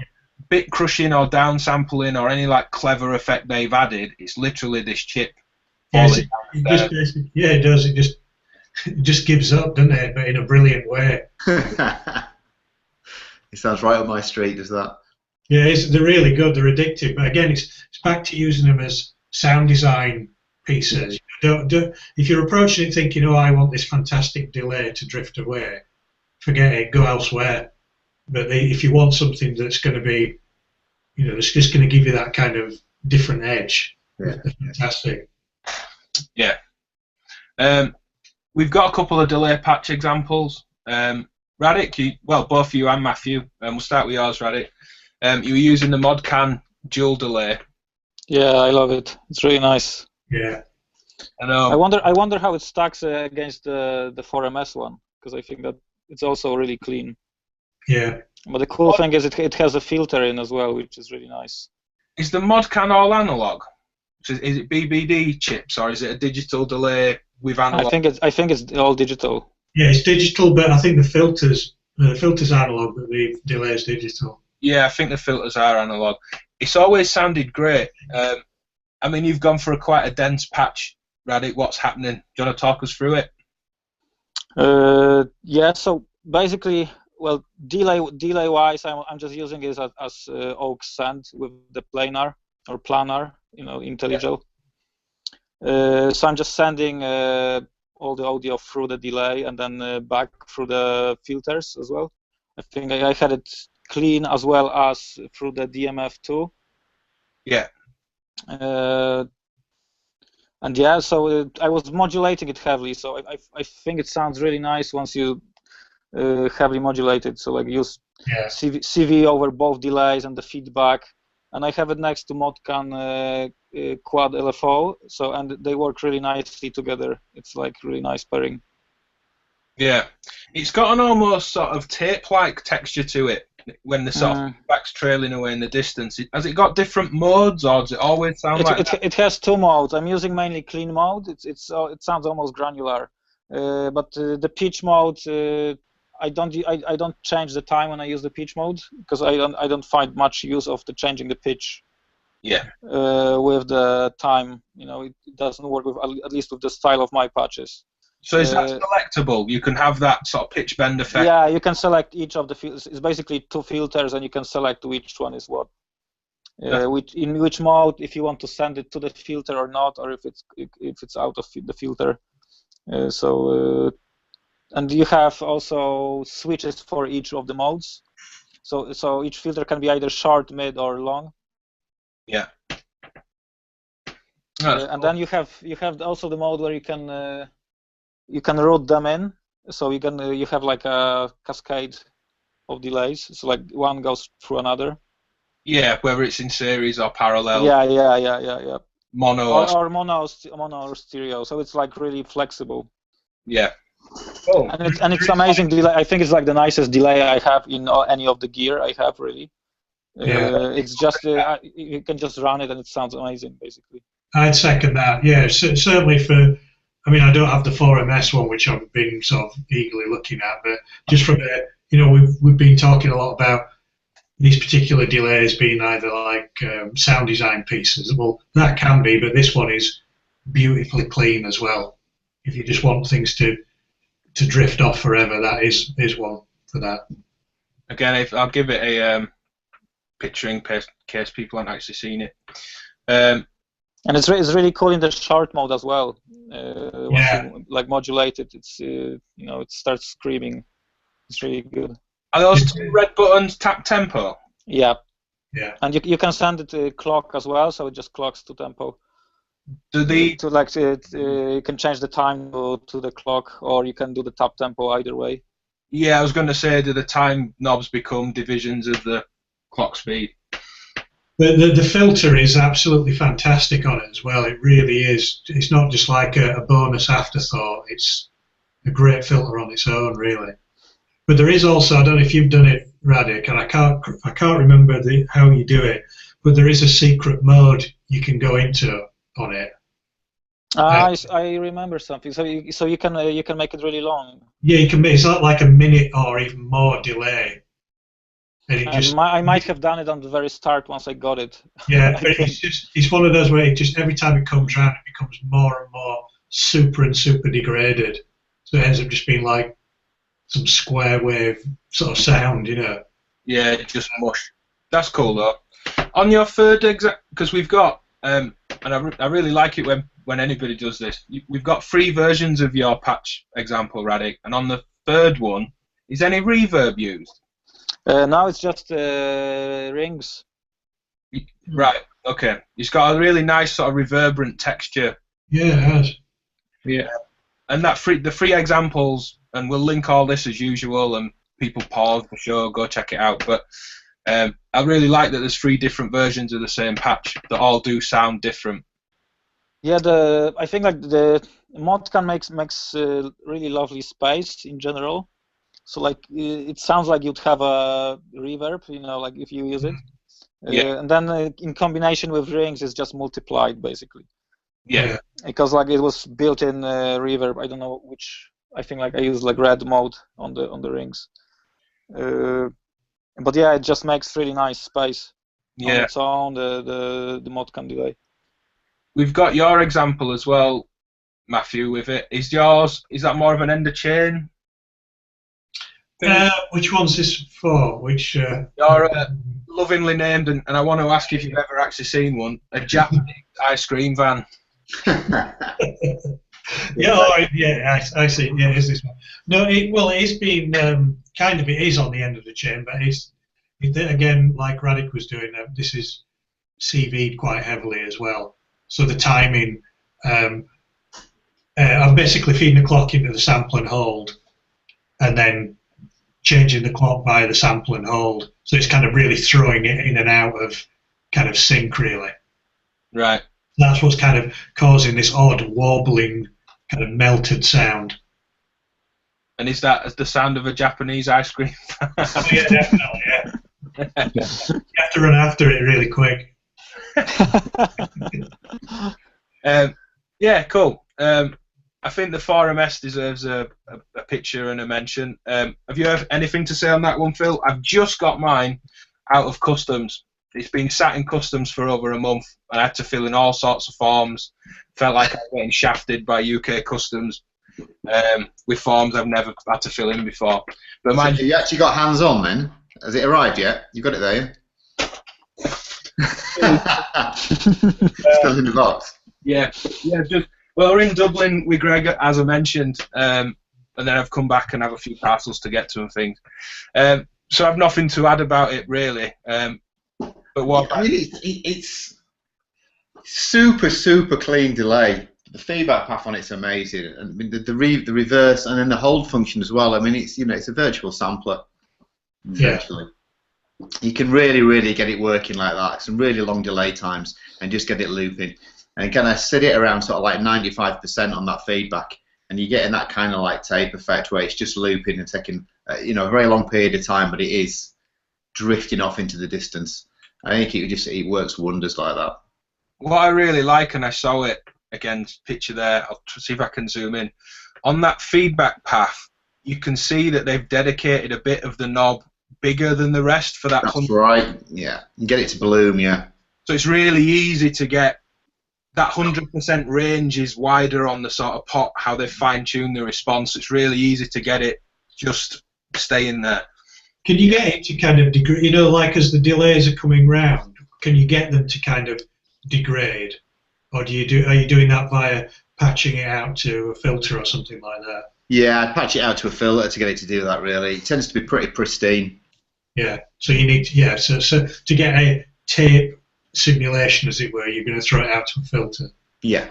bit crushing or downsampling or any like clever effect they've added. It's literally this chip. Yes, it does. It just gives up, doesn't it? But in a brilliant way. It sounds right up my street, does that? Yeah, they're really good. They're addictive. But again, it's back to using them as sound design pieces. If you're approaching it thinking, I want this fantastic delay to drift away, forget it. Go elsewhere. But if you want something that's going to be, it's just going to give you that kind of different edge. Yeah. Fantastic. Yeah. We've got a couple of delay patch examples. Radek, both you and Matthew, we'll start with yours, Radek. You were using the Modcan dual delay. Yeah, I love it. It's really nice. Yeah. I know. I wonder how it stacks against the 4MS one, because I think that it's also really clean. Yeah. But the cool thing is it has a filter in as well, which is really nice. Is the Modcan all analog? Is it BBD chips or is it a digital delay with analog? I think it's all digital. Yeah, it's digital, but I think the filters analog, but the delay is digital. Yeah, I think the filters are analog. It's always sounded great. I mean, you've gone for quite a dense patch, Radek. What's happening? Do you want to talk us through it? Yeah. So basically, delay-wise, I'm just using it as aux send with the planar or planar, IntelliGel. Yeah. So I'm just sending all the audio through the delay and then back through the filters as well. I think I had it clean as well as through the DMF2. Yeah. And yeah, so I was modulating it heavily, so I think it sounds really nice once you heavily modulate it. So like use CV over both delays and the feedback. And I have it next to Modcan Quad LFO, and they work really nicely together. It's like really nice pairing. Yeah, it's got an almost sort of tape-like texture to it when the sort of feedback's trailing away in the distance. Has it got different modes, or does it always sound like that? It has two modes. I'm using mainly clean mode. It sounds almost granular, but the pitch mode. I don't change the time when I use the pitch mode because I don't find much use of changing the pitch. Yeah. With the time, it doesn't work with at least with the style of my patches. So is that selectable? You can have that sort of pitch bend effect. Yeah, you can select each of the filters. It's basically two filters, and you can select which one is what. In which mode, if you want to send it to the filter or not, or if it's out of the filter. And you have also switches for each of the modes. So each filter can be either short, mid, or long. Yeah. And then you have also the mode where you can route them in. So you have like a cascade of delays. So like one goes through another. Yeah, whether it's in series or parallel. Yeah. Mono or mono or stereo. So it's like really flexible. Yeah. Oh, and it's amazing delay. I think it's like the nicest delay I have in any of the gear I have, really. It's just you can just run it and it sounds amazing, basically. I'd second that. Yeah, certainly for. I mean, I don't have the 4MS one, which I've been sort of eagerly looking at, but just from we've been talking a lot about these particular delays being either like sound design pieces. Well, that can be, but this one is beautifully clean as well. If you just want things to drift off forever, that is one for that. Again, I'll give it a picturing in case people haven't actually seen it. And it's really cool in the short mode as well. Yeah. Once you, like, modulate it, it's it starts screaming. It's really good. Are those two red buttons tap tempo? Yeah. Yeah. And you can send it to clock as well, so it just clocks to tempo. Do the You can change the time to the clock, or you can do the tap tempo either way. Yeah, I was going to say, do the time knobs become divisions of the clock speed? The filter is absolutely fantastic on it as well. It really is. It's not just like a bonus afterthought. It's a great filter on its own, really. But there is also, I don't know if you've done it, Radek, and I can't remember how you do it, but there is a secret mode you can go into on it. I remember something. So you can make it really long. Yeah, you can. It's like a minute or even more delay. And I might have done it on the very start once I got it. Yeah, but it's one of those where every time it comes around, it becomes more and more super and super degraded. So it ends up just being like some square wave sort of sound, Yeah, just mush. That's cool though. On your third because we've got, and I really like it when anybody does this. We've got 3 versions of your patch example, Radek, and on the third one, is any reverb used? Now it's just rings. Right. Okay. It's got a really nice sort of reverberant texture. Yeah, it has. Yeah. And the 3 examples, and we'll link all this as usual, and people pause the show, go check it out. But I really like that there's 3 different versions of the same patch that all do sound different. Yeah, I think like the Modcan makes really lovely space in general. So like it sounds like you'd have a reverb, like if you use it. Yeah. And then in combination with rings, it's just multiplied basically. Yeah. Because like it was built-in reverb. I don't know which. I think like I use like red mode on the rings. But yeah, it just makes really nice space. Yeah. On its own, the Modcan delay. We've got your example as well, Matthew, with it. Is that more of an end of chain? Which one's this for? Which? You're lovingly named, and I want to ask if you've ever actually seen one, a Japanese ice cream van. Yeah, I see. Yeah, is this one? No, it's been it is on the end of the chain, but it's again, like Radek was doing. This is CV'd quite heavily as well. So the timing, I'm basically feeding the clock into the sample and hold, and then changing the clock by the sample and hold. So it's kind of really throwing it in and out of kind of sync, really. Right. That's what's kind of causing this odd wobbling, kind of melted sound. And is that the sound of a Japanese ice cream? Oh, yeah, definitely, yeah. You have to run after it really quick. Yeah, cool. I think the 4MS deserves a picture and a mention. Have you have anything to say on that one, Phil? I've just got mine out of customs. It's been sat in customs for over a month, and I had to fill in all sorts of forms. Felt like I was getting shafted by UK customs with forms I've never had to fill in before. But so you actually got hands on then? Has it arrived yet? You got it there? Still in the box. Yeah. Well, we're in Dublin with Greg, as I mentioned, and then I've come back and have a few parcels to get to and things. So I've nothing to add about it really. But what? I mean, it's super clean delay. The feedback path on it's amazing. I mean, the reverse and then the hold function as well. I mean, it's it's a virtual sampler. Virtually. Yeah. You can really get it working like that. Some really long delay times and just get it looping. And kind of set it around sort of like 95% on that feedback, and you're getting that kind of like tape effect where it's just looping and taking a very long period of time, but it is drifting off into the distance. I think it works wonders like that. What I really like, and I saw it again, picture there. I'll see if I can zoom in on that feedback path. You can see that they've dedicated a bit of the knob bigger than the rest for that. That's right. Yeah, you get it to bloom. Yeah. So it's really easy to get that 100% range is wider on the sort of pot. How they fine tune the response. It's really easy to get it just staying there. Can you get it to kind of degrade? You know, like as the delays are coming round, can you get them to kind of degrade, or are you doing that via patching it out to a filter or something like that? Yeah, I'd patch it out to a filter to get it to do that. Really, it tends to be pretty pristine. Yeah. So you need to, so to get a tape simulation, as it were, you're going to throw it out to a filter. Yeah.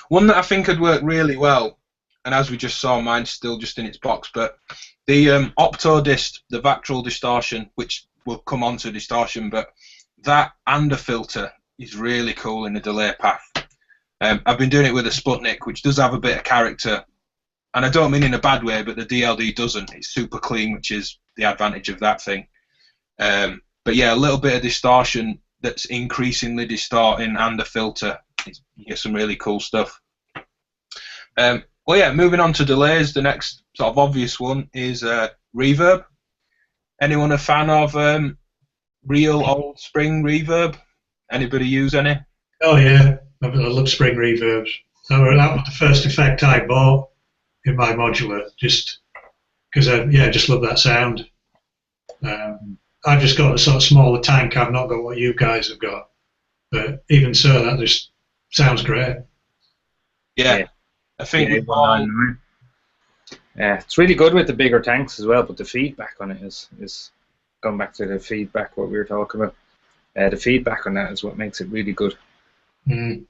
One that I think would work really well, and as we just saw, mine's still just in its box, but the Optodist, the Vactral distortion, which will come onto distortion, but that and a filter is really cool in the delay path. I've been doing it with a Sputnik, which does have a bit of character, and I don't mean in a bad way, but the DLD doesn't. It's super clean, which is the advantage of that thing. But yeah, a little bit of distortion that's increasingly distorting and a filter. You get some really cool stuff. Well, yeah, moving on to delays, the next sort of obvious one is reverb. Anyone a fan of real old spring reverb? Anybody use any? Oh yeah, I love spring reverbs. That was the first effect I bought in my modular, just because I just love that sound. I've just got a sort of smaller tank. I've not got what you guys have got, but even so, that just sounds great. Yeah. I think it's really good with the bigger tanks as well, but the feedback on it is going back to the feedback what we were talking about. The feedback on that is what makes it really good. Mm.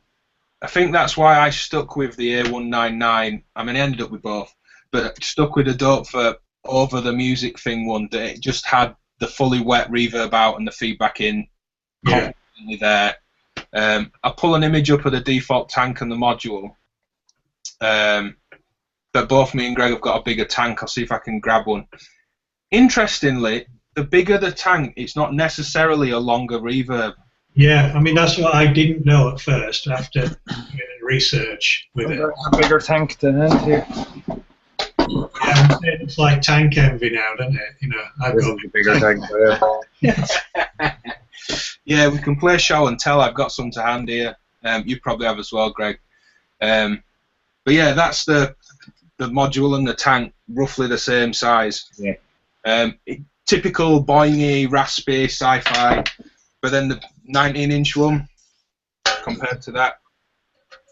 I think that's why I stuck with the A199. I mean, I ended up with both, but I stuck with the Dope for over the music thing one, that it just had the fully wet reverb out and the feedback in constantly there. I pull an image up of the default tank and the module. But both me and Greg have got a bigger tank. I'll see if I can grab one. Interestingly, the bigger the tank, it's not necessarily a longer reverb. Yeah, I mean, that's what I didn't know at first after doing research with it. A bigger tank than that here. Yeah, it's like tank envy now, doesn't it? You know, I've got a bigger tank. Yeah, we can play show and tell. I've got some to hand here. You probably have as well, Greg. But yeah, that's the module and the tank, roughly the same size. Yeah. Typical boingy, raspy, sci-fi, but then the 19-inch one compared to that.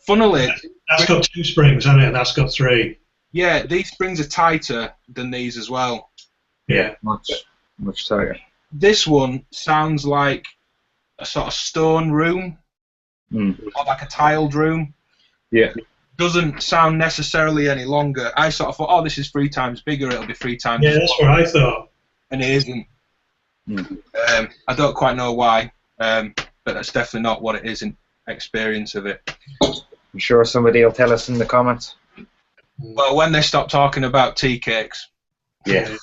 Funnily, that's got 2 springs, hasn't it? That's got 3. Yeah, these springs are tighter than these as well. Yeah, much tighter. This one sounds like a sort of stone room, or like a tiled room. Yeah. Doesn't sound necessarily any longer. I sort of thought, oh, this is 3 times bigger, it'll be 3 times Yeah, that's what I thought. And it isn't. I don't quite know why, but that's definitely not what it is in experience of it. I'm sure somebody will tell us in the comments. Well, when they stop talking about tea cakes. Yeah.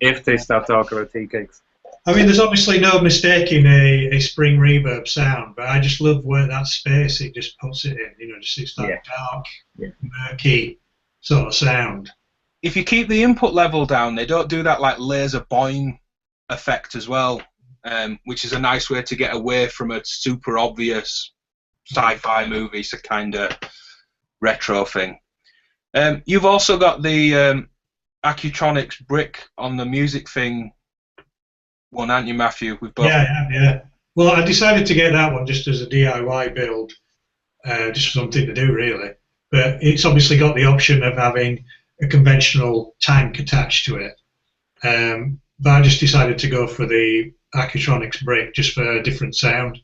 If they stop talking about tea cakes. I mean, there's obviously no mistaking a spring reverb sound, but I just love where that space it just puts it in. You know, just it's that dark, murky sort of sound. If you keep the input level down, they don't do that like laser boing effect as well, which is a nice way to get away from a super obvious sci-fi movie, so kind of retro thing. You've also got the Accutronics brick on the music thing one, aren't you, Matthew? We've both. Yeah. Well, I decided to get that one just as a DIY build, just something to do really. But it's obviously got the option of having a conventional tank attached to it. But I just decided to go for the Accutronics brick just for a different sound.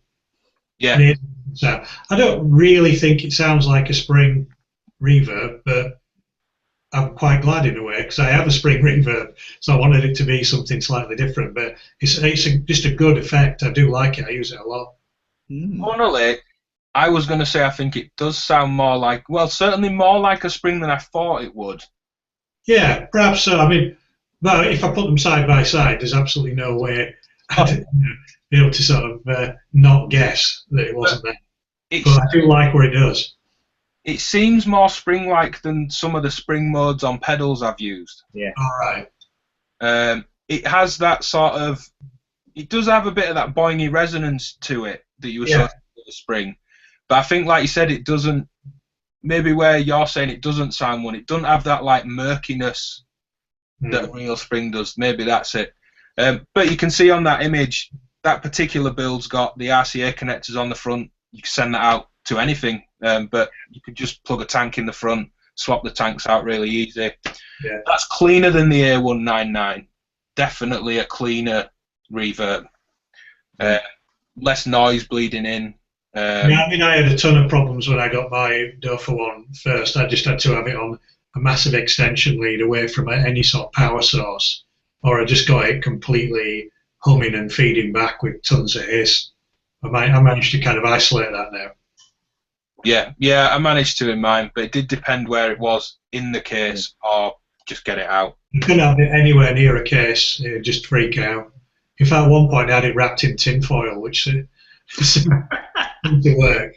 Yeah. So I don't really think it sounds like a spring reverb, but I'm quite glad in a way because I have a spring reverb, so I wanted it to be something slightly different. But it's just a good effect. I do like it. I use it a lot. Funnily, I was going to say I think it does sound more like, well, certainly more like a spring than I thought it would. Yeah, perhaps so. I mean, but if I put them side by side, there's absolutely no way I'd be able to sort of not guess that it wasn't there. But I do like what it does. It seems more spring-like than some of the spring modes on pedals I've used. Yeah. All right. It has that sort of, it does have a bit of that boingy resonance to it that you associate with the spring. But I think, like you said, it doesn't, maybe where you're saying it doesn't sound one, it doesn't have that like murkiness that a real spring does. Maybe that's it. But you can see on that image, that particular build's got the RCA connectors on the front. You can send that out to anything, but you could just plug a tank in the front, swap the tanks out really easy. Yeah. That's cleaner than the A199. Definitely a cleaner reverb. Less noise bleeding in. I mean, I had a ton of problems when I got my Dofa one first. I just had to have it on a massive extension lead away from any sort of power source, or I just got it completely humming and feeding back with tons of hiss. I managed to kind of isolate that now. Yeah, I managed to in mine, but it did depend where it was in the case or just get it out. You couldn't have it anywhere near a case, it would just freak out. In fact, at one point I had it wrapped in tinfoil, which seemed to work.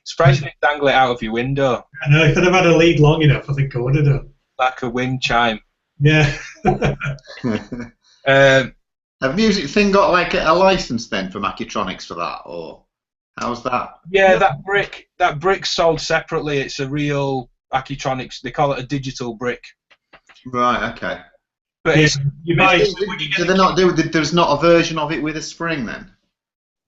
Surprised you didn't dangle it out of your window. I know, if I'd have had a lead long enough, I think I would have done. Like a wind chime. Yeah. Have Music Thing got like a license then from Accutronics for that, or how's that? Yeah, that brick's sold separately. It's a real Accutronics. They call it a digital brick. Right. Okay. But it's, there's not a version of it with a spring then?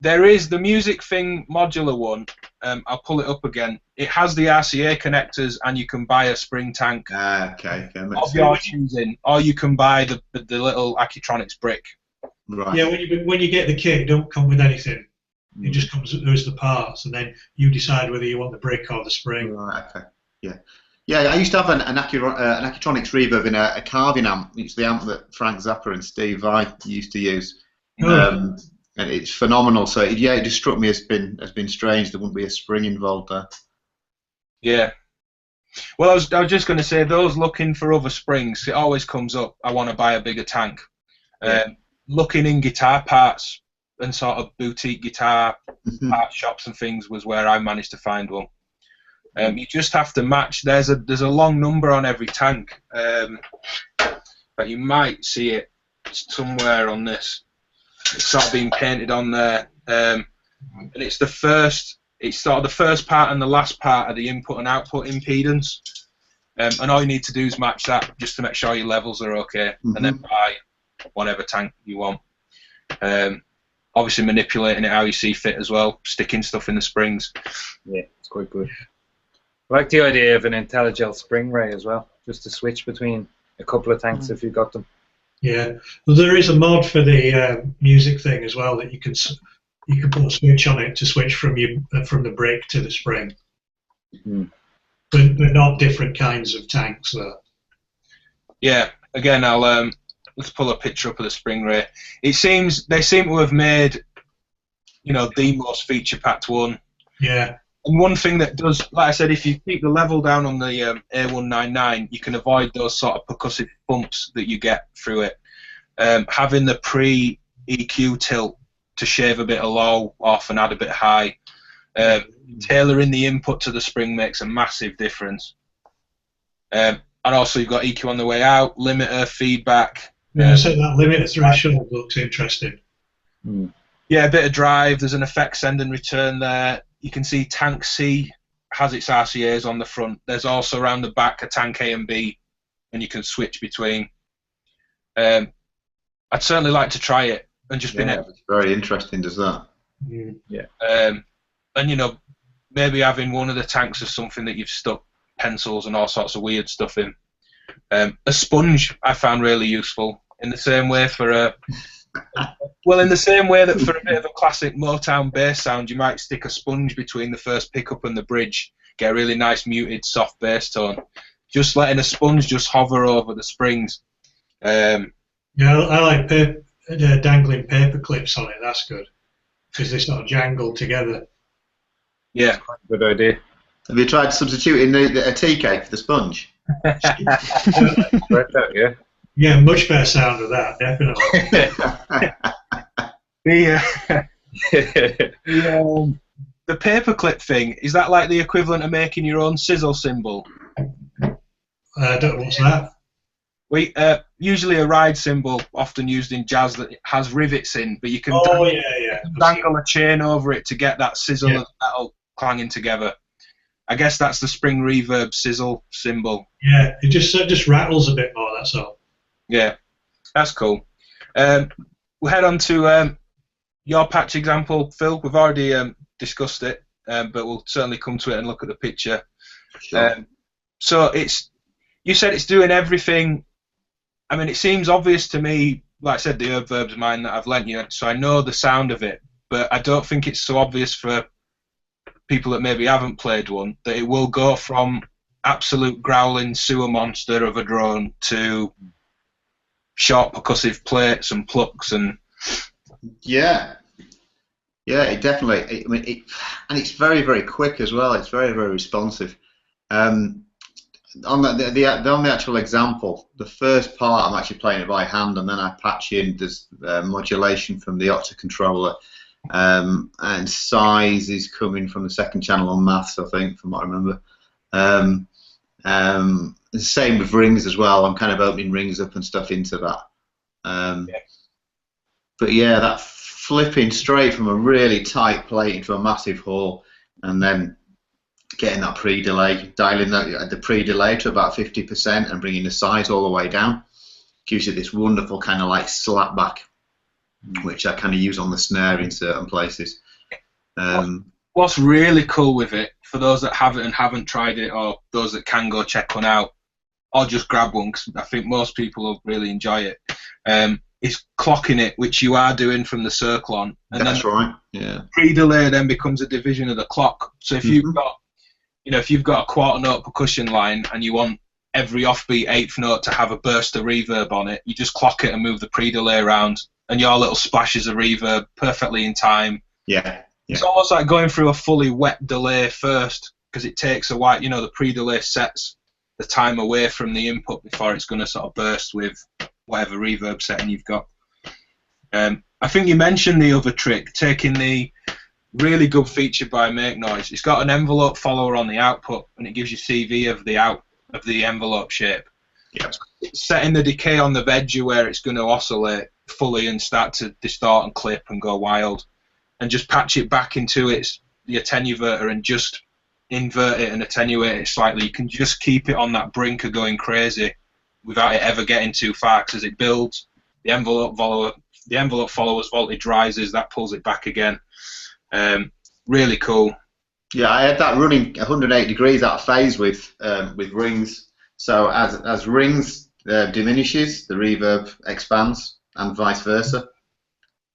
There is the Music Thing modular one. I'll pull it up again. It has the RCA connectors, and you can buy a spring tank okay. of your choosing, or you can buy the little Accutronics brick. Right. Yeah, when you get the kit, it don't come with anything. It just comes with the parts, and then you decide whether you want the brick or the spring. Right. Okay. Yeah. Yeah, I used to have an Accutronics reverb in a carving amp. It's the amp that Frank Zappa and Steve Vai used to use. And it's phenomenal. So it just struck me as been strange there wouldn't be a spring involved there. Yeah. Well, I was just going to say, those looking for other springs, it always comes up. I want to buy a bigger tank. Looking in guitar parts and sort of boutique guitar part shops and things was where I managed to find one. You just have to match. There's a long number on every tank, but you might see it somewhere on this. It's sort of being painted on there, and it's sort of the first part and the last part of the input and output impedance, and all you need to do is match that just to make sure your levels are okay, and then buy whatever tank you want. Obviously manipulating it how you see fit as well, sticking stuff in the springs. Yeah, it's quite good. I like the idea of an IntelliGel spring ray as well, just to switch between a couple of tanks if you've got them. Yeah, well, there is a mod for the Music Thing as well that you can put a switch on it to switch from the brick to the spring. But not different kinds of tanks though. Yeah, again, I'll let's pull a picture up of the spring ray. They seem to have made, the most feature-packed one. Yeah. And one thing that does, like I said, if you keep the level down on the A199, you can avoid those sort of percussive bumps that you get through it. Having the pre-EQ tilt to shave a bit of low off and add a bit high, tailoring the input to the spring makes a massive difference. And also you've got EQ on the way out, limiter, feedback. Yeah, so that limiter threshold looks interesting. Yeah, a bit of drive. There's an effect send and return there. You can see tank C has its RCAs on the front. There's also around the back a tank A and B, and you can switch between. I'd certainly like to try it and just it's very interesting, does that? Yeah. And maybe having one of the tanks as something that you've stuck pencils and all sorts of weird stuff in. A sponge I found really useful in the same way that for a bit of a classic Motown bass sound, you might stick a sponge between the first pickup and the bridge, get a really nice muted soft bass tone. Just letting a sponge just hover over the springs. I like dangling paper clips on it. That's good because they sort of jangle together. Yeah, good idea. Have you tried substituting a tea cake for the sponge? Yeah, much better sound of that, definitely. The paperclip thing, is that like the equivalent of making your own sizzle cymbal? I don't know what's that. Usually a ride cymbal, often used in jazz, that has rivets in, but you can dangle a chain over it to get that sizzle of metal clanging together. I guess that's the spring reverb sizzle cymbal. Yeah, it just rattles a bit more, that's all. Yeah, that's cool. We'll head on to your patch example, Phil. We've already discussed it, but we'll certainly come to it and look at the picture. Sure. So you said it's doing everything. I mean, it seems obvious to me, like I said, the Erbe Verb's mine that I've lent you, so I know the sound of it, but I don't think it's so obvious for people that maybe haven't played one, that it will go from absolute growling sewer monster of a drone to sharp percussive plates and plucks and... Yeah, it definitely, and it's very, very quick as well. It's very, very responsive. On the actual example, the first part I'm actually playing it by hand, and then I patch in there's modulation from the Octa controller, and size is coming from the second channel on maths, I think, from what I remember. The same with rings as well. I'm kind of opening rings up and stuff into that. But yeah, that flipping straight from a really tight plate into a massive hall, and then getting that pre-delay, dialing the pre-delay to about 50% and bringing the size all the way down, gives you this wonderful kind of like slap back, which I kind of use on the snare in certain places. What's really cool with it, for those that haven't tried it, or those that can go check one out, or just grab one, because I think most people will really enjoy it, is clocking it, which you are doing from the circle on. And that's then right, yeah. Pre-delay then becomes a division of the clock. So if you've got, if you've got a quarter note percussion line and you want every offbeat eighth note to have a burst of reverb on it, you just clock it and move the pre-delay around, and your little splashes of reverb perfectly in time. Yeah. It's almost like going through a fully wet delay first, because it takes a while. The pre-delay sets the time away from the input before it's going to sort of burst with whatever reverb setting you've got. I think you mentioned the other trick, taking the really good feature by Make Noise. It's got an envelope follower on the output, and it gives you CV of the envelope shape. Yeah. Setting the decay on the veggie where it's going to oscillate fully and start to distort and clip and go wild, and just patch it back into the attenuator and just invert it and attenuate it slightly. You can just keep it on that brink of going crazy without it ever getting too far, because as it builds, the envelope follower's voltage rises, that pulls it back again. Really cool. Yeah, I had that running 180 degrees out of phase with rings. So as rings diminishes, the reverb expands, and vice versa.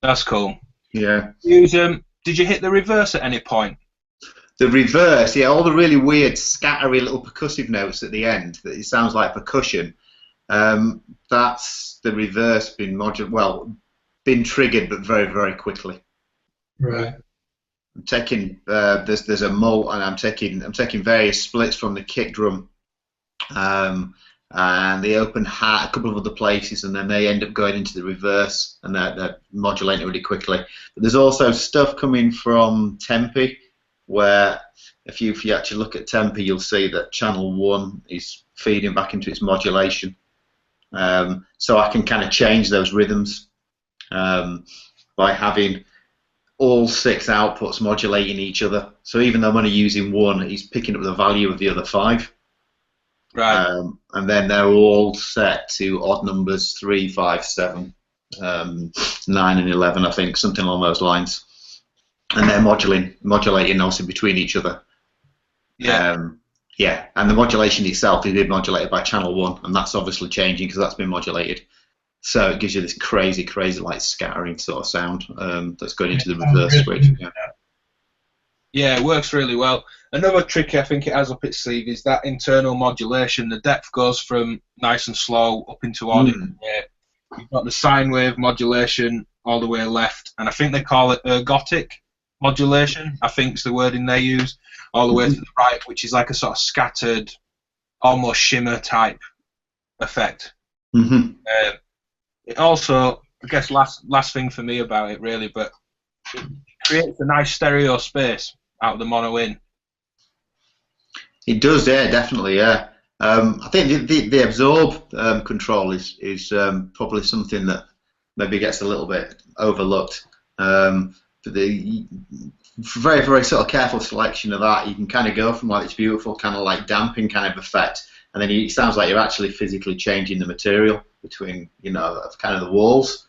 That's cool. Yeah. Did you hit the reverse at any point? The reverse, yeah, all the really weird, scattery little percussive notes at the end that it sounds like percussion. That's the reverse been triggered, but very, very quickly. Right. I'm taking there's a mult, and I'm taking various splits from the kick drum, and they open hat a couple of other places, and then they end up going into the reverse, and they're modulating really quickly. But there's also stuff coming from Tempe, where if you actually look at Tempe, you'll see that channel 1 is feeding back into its modulation. So I can kind of change those rhythms by having all 6 outputs modulating each other. So even though I'm only using one, he's picking up the value of the other 5. Right. And then they're all set to odd numbers, 3, 5, 7, 9, and 11, I think, something along those lines. And they're modulating also between each other. Yeah. And the modulation itself is modulated by channel 1, and that's obviously changing because that's been modulated. So it gives you this crazy, like scattering sort of sound that's going into the reverse switch. Yeah, it works really well. Another trick I think it has up its sleeve is that internal modulation. The depth goes from nice and slow up into odd. You've got the sine wave modulation all the way left, and I think they call it ergodic modulation, I think is the wording they use, all the way to the right, which is like a sort of scattered, almost shimmer type effect. It also, I guess, last thing for me about it really, but it creates a nice stereo space out of the mono in. It does, yeah, definitely, yeah. I think the absorb control is probably something that maybe gets a little bit overlooked. For the very, very sort of careful selection of that, you can kind of go from like this beautiful kind of like damping kind of effect, and then it sounds like you're actually physically changing the material between, you know, kind of the walls.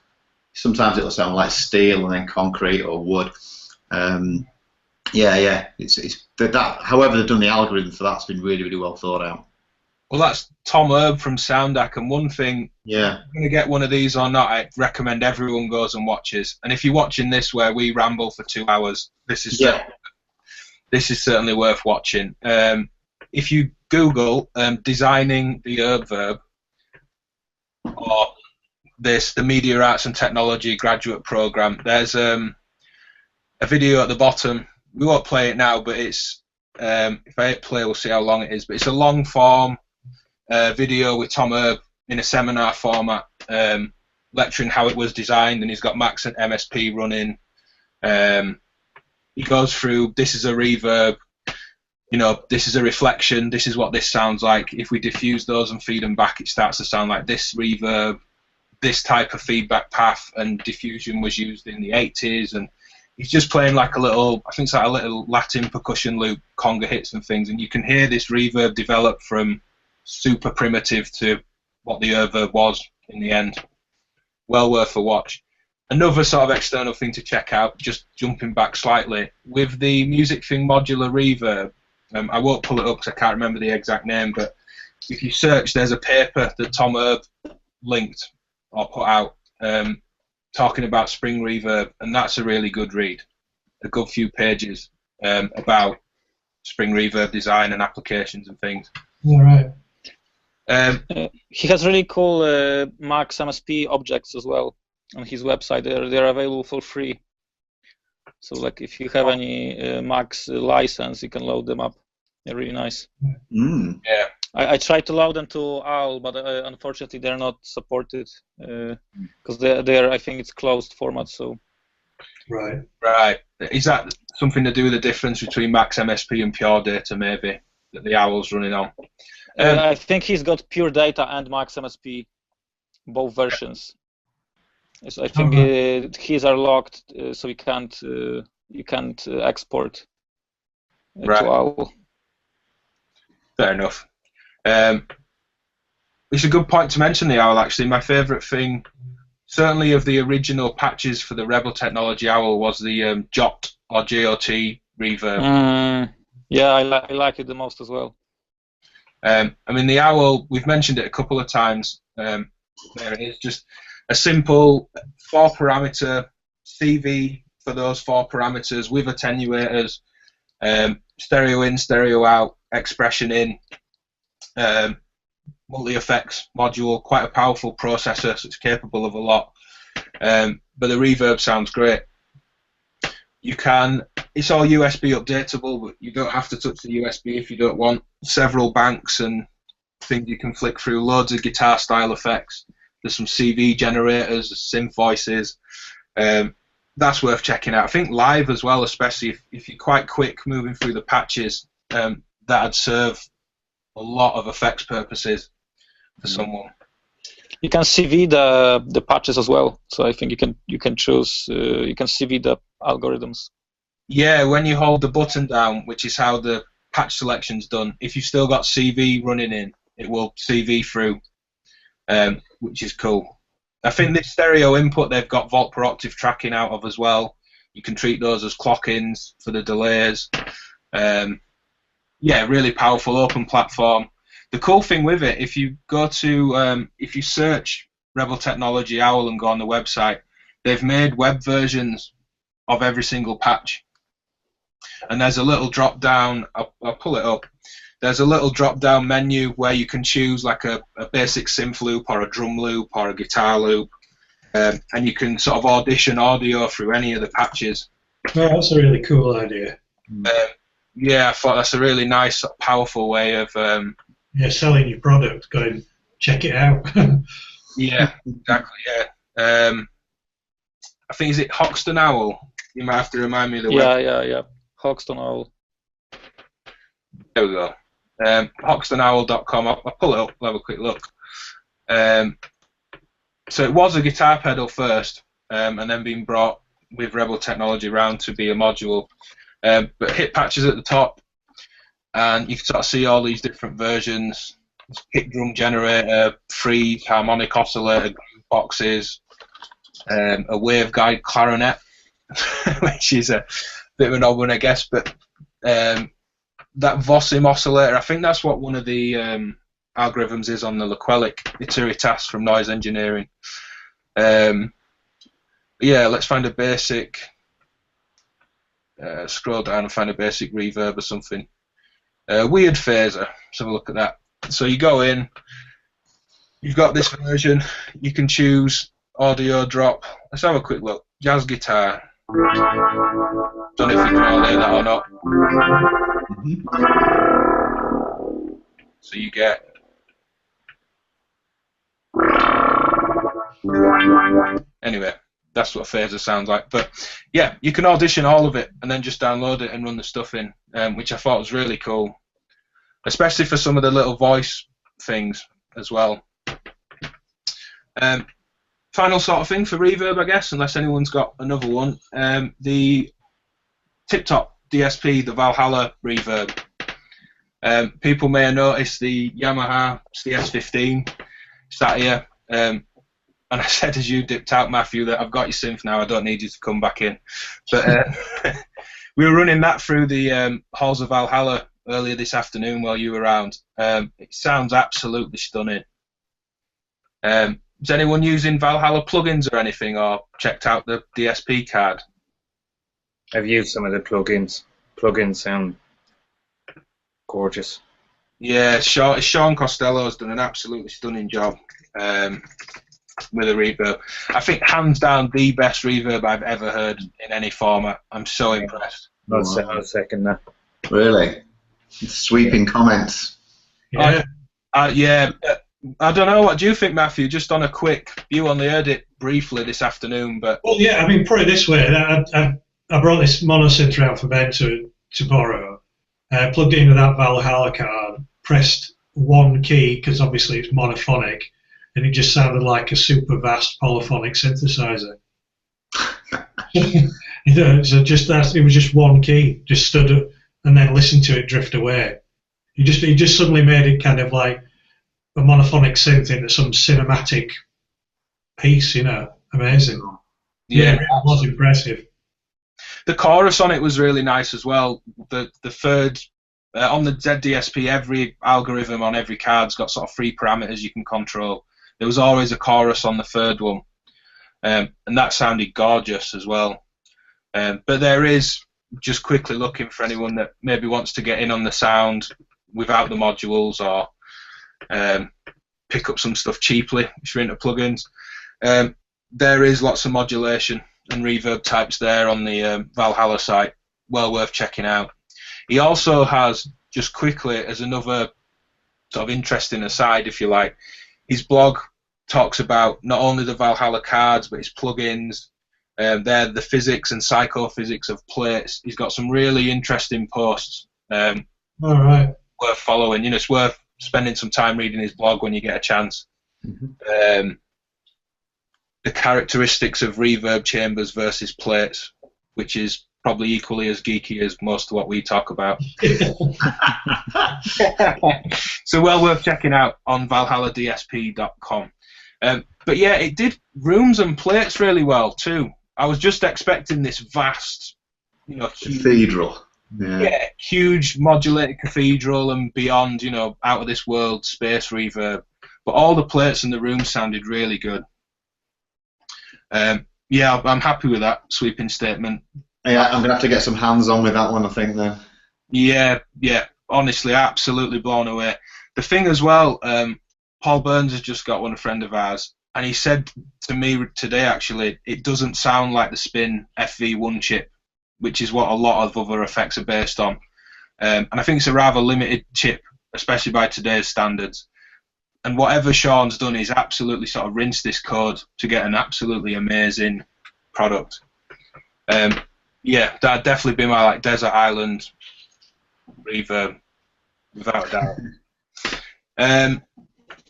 Sometimes it'll sound like steel and then concrete or wood. Yeah. It's that. However, they've done the algorithm for that's been really, really well thought out. Well, that's Tom Erbe from Soundak, and one thing, yeah, if you're going to get one of these or not, I recommend everyone goes and watches. And if you're watching this where we ramble for 2 hours, this is certainly worth watching. If you Google designing the Erbe verb or the Media Arts and Technology graduate program, there's a video at the bottom. We won't play it now, but it's if I hit play, we'll see how long it is. But it's a long form video with Tom Erbe in a seminar format, lecturing how it was designed, and he's got Max and MSP running. He goes through, this is a reverb, you know, this is a reflection, this is what this sounds like. If we diffuse those and feed them back, it starts to sound like this reverb. This type of feedback path and diffusion was used in the 80s, and he's just playing like a little, I think it's like a little Latin percussion loop, conga hits and things, and you can hear this reverb develop from super primitive to what the Erbe was in the end. Well worth a watch. Another sort of external thing to check out, just jumping back slightly, with the Music Thing modular reverb, I won't pull it up because I can't remember the exact name, but if you search, there's a paper that Tom Erbe linked or put out talking about spring reverb, and that's a really good read. A good few pages about spring reverb design and applications and things. All right. He has really cool Max MSP objects as well on his website. They're available for free. So like if you have any Max license, you can load them up. They're really nice. Mm. Yeah. I tried to load them to OWL, but unfortunately they're not supported because they're I think it's closed format. So. Right. Right. Is that something to do with the difference between Max MSP and Pure Data, maybe, that the OWL's running on? I think he's got Pure Data and Max MSP, both versions. So I think his are locked, so you can't export to OWL. Fair enough. It's a good point to mention the OWL, actually. My favourite thing, certainly of the original patches for the Rebel Technology OWL, was the JOT or JOT reverb. Yeah, I like it the most as well. I mean, the OWL, we've mentioned it a couple of times. There it is, just a simple 4-parameter CV for those 4 parameters with attenuators, stereo in, stereo out, expression in, multi-effects module, quite a powerful processor, so it's capable of a lot. But the reverb sounds great. It's all USB updatable, but you don't have to touch the USB if you don't want. Several banks and things you can flick through, loads of guitar style effects. There's some CV generators, synth voices. That's worth checking out. I think live as well, especially if you're quite quick moving through the patches, that'd serve a lot of effects purposes for someone. You can CV the patches as well, so I think you can choose you can CV the algorithms. Yeah, when you hold the button down, which is how the patch selection's done, if you've still got CV running in, it will CV through, which is cool. I think this stereo input they've got volt per octave tracking out of as well. You can treat those as clock-ins for the delays. Yeah, really powerful open platform. The cool thing with it, if you go to, if you search Rebel Technology OWL and go on the website, they've made web versions of every single patch. And there's a little drop down, I'll pull it up. There's a little drop down menu where you can choose like a basic synth loop or a drum loop or a guitar loop. And you can sort of audition audio through any of the patches. Oh, that's a really cool idea. Yeah, I thought that's a really nice, powerful way of selling your product. Go and check it out. Yeah, exactly. Yeah, I think is it Hoxton Owl? You might have to remind me of the web. Yeah. Hoxton Owl. There we go. HoxtonOwl.com. I'll pull it up, we'll have a quick look. So it was a guitar pedal first, and then being brought with Rebel technology around to be a module. But hit patches at the top, and you can sort of see all these different versions. Kick drum generator, freeze, harmonic oscillator, groove boxes, a waveguide clarinet, which is a bit of an odd one, I guess, but that Vosim oscillator, I think that's what one of the algorithms is on the Laquelic Iteratas from Noise Engineering. Yeah, let's find a basic, scroll down and find a basic reverb or something. Weird phaser, let's have a look at that. So you go in, you've got this version, you can choose audio drop. Let's have a quick look. Jazz guitar. Don't know if you can all hear that or not. So you get anyway, that's what phaser sounds like. But yeah, you can audition all of it and then just download it and run the stuff in, which I thought was really cool, especially for some of the little voice things as well. Final sort of thing for reverb, I guess, unless anyone's got another one. The tip-top DSP, the Valhalla reverb. People may have noticed the Yamaha CS15 sat here. And I said as you dipped out, Matthew, that I've got your synth now, I don't need you to come back in. But we were running that through the halls of Valhalla earlier this afternoon while you were around. It sounds absolutely stunning. Is anyone using Valhalla plugins or anything, or checked out the DSP card? I've used some of the plugins. Plugins sound gorgeous. Yeah, Sean Costello's done an absolutely stunning job with a reverb. I think hands down the best reverb I've ever heard in any format. I'm so impressed. I'll second that. Really? Sweeping comments. Yeah. Yeah. I don't know. What do you think, Matthew? Just on a quick, you only heard it briefly this afternoon, but Well, yeah. I mean, put it this way: I brought this monosynth around for Ben to borrow. Plugged into that Valhalla card, pressed one key because obviously it's monophonic, and it just sounded like a super vast polyphonic synthesizer. So it was just one key, just stood up and then listened to it drift away. He just suddenly made it kind of like a monophonic synth into some cinematic piece, amazing. yeah, It was impressive. the chorus on it was really nice as well. The third on the ZDSP, every algorithm on every card's got sort of 3 parameters you can control. There was always a chorus on the third one, and that sounded gorgeous as well. But there is, just quickly looking for anyone that maybe wants to get in on the sound without the modules, or pick up some stuff cheaply if you're into plugins. There is lots of modulation and reverb types there on the Valhalla site. Well worth checking out. He also has, just quickly as another sort of interesting aside, if you like, his blog talks about not only the Valhalla cards but his plugins. They're the physics and psychophysics of plates. He's got some really interesting posts. All right. Worth following. It's worth spending some time reading his blog when you get a chance. Mm-hmm. The characteristics of reverb chambers versus plates, which is probably equally as geeky as most of what we talk about. So well worth checking out on valhalladsp.com. But yeah, it did rooms and plates really well too. I was just expecting this vast, cathedral. Yeah, huge modulated cathedral and beyond, out of this world space reverb. But all the plates in the room sounded really good. Yeah, I'm happy with that sweeping statement. Yeah, I'm gonna have to get some hands on with that one, I think. Then. Yeah. Honestly, absolutely blown away. The thing as well, Paul Burns has just got one, a friend of ours, and he said to me today, actually, it doesn't sound like the Spin FV1 chip, which is what a lot of other effects are based on. And I think it's a rather limited chip, especially by today's standards. And whatever Sean's done is absolutely sort of rinsed this code to get an absolutely amazing product. Yeah, that'd definitely be my desert island reverb. without a doubt.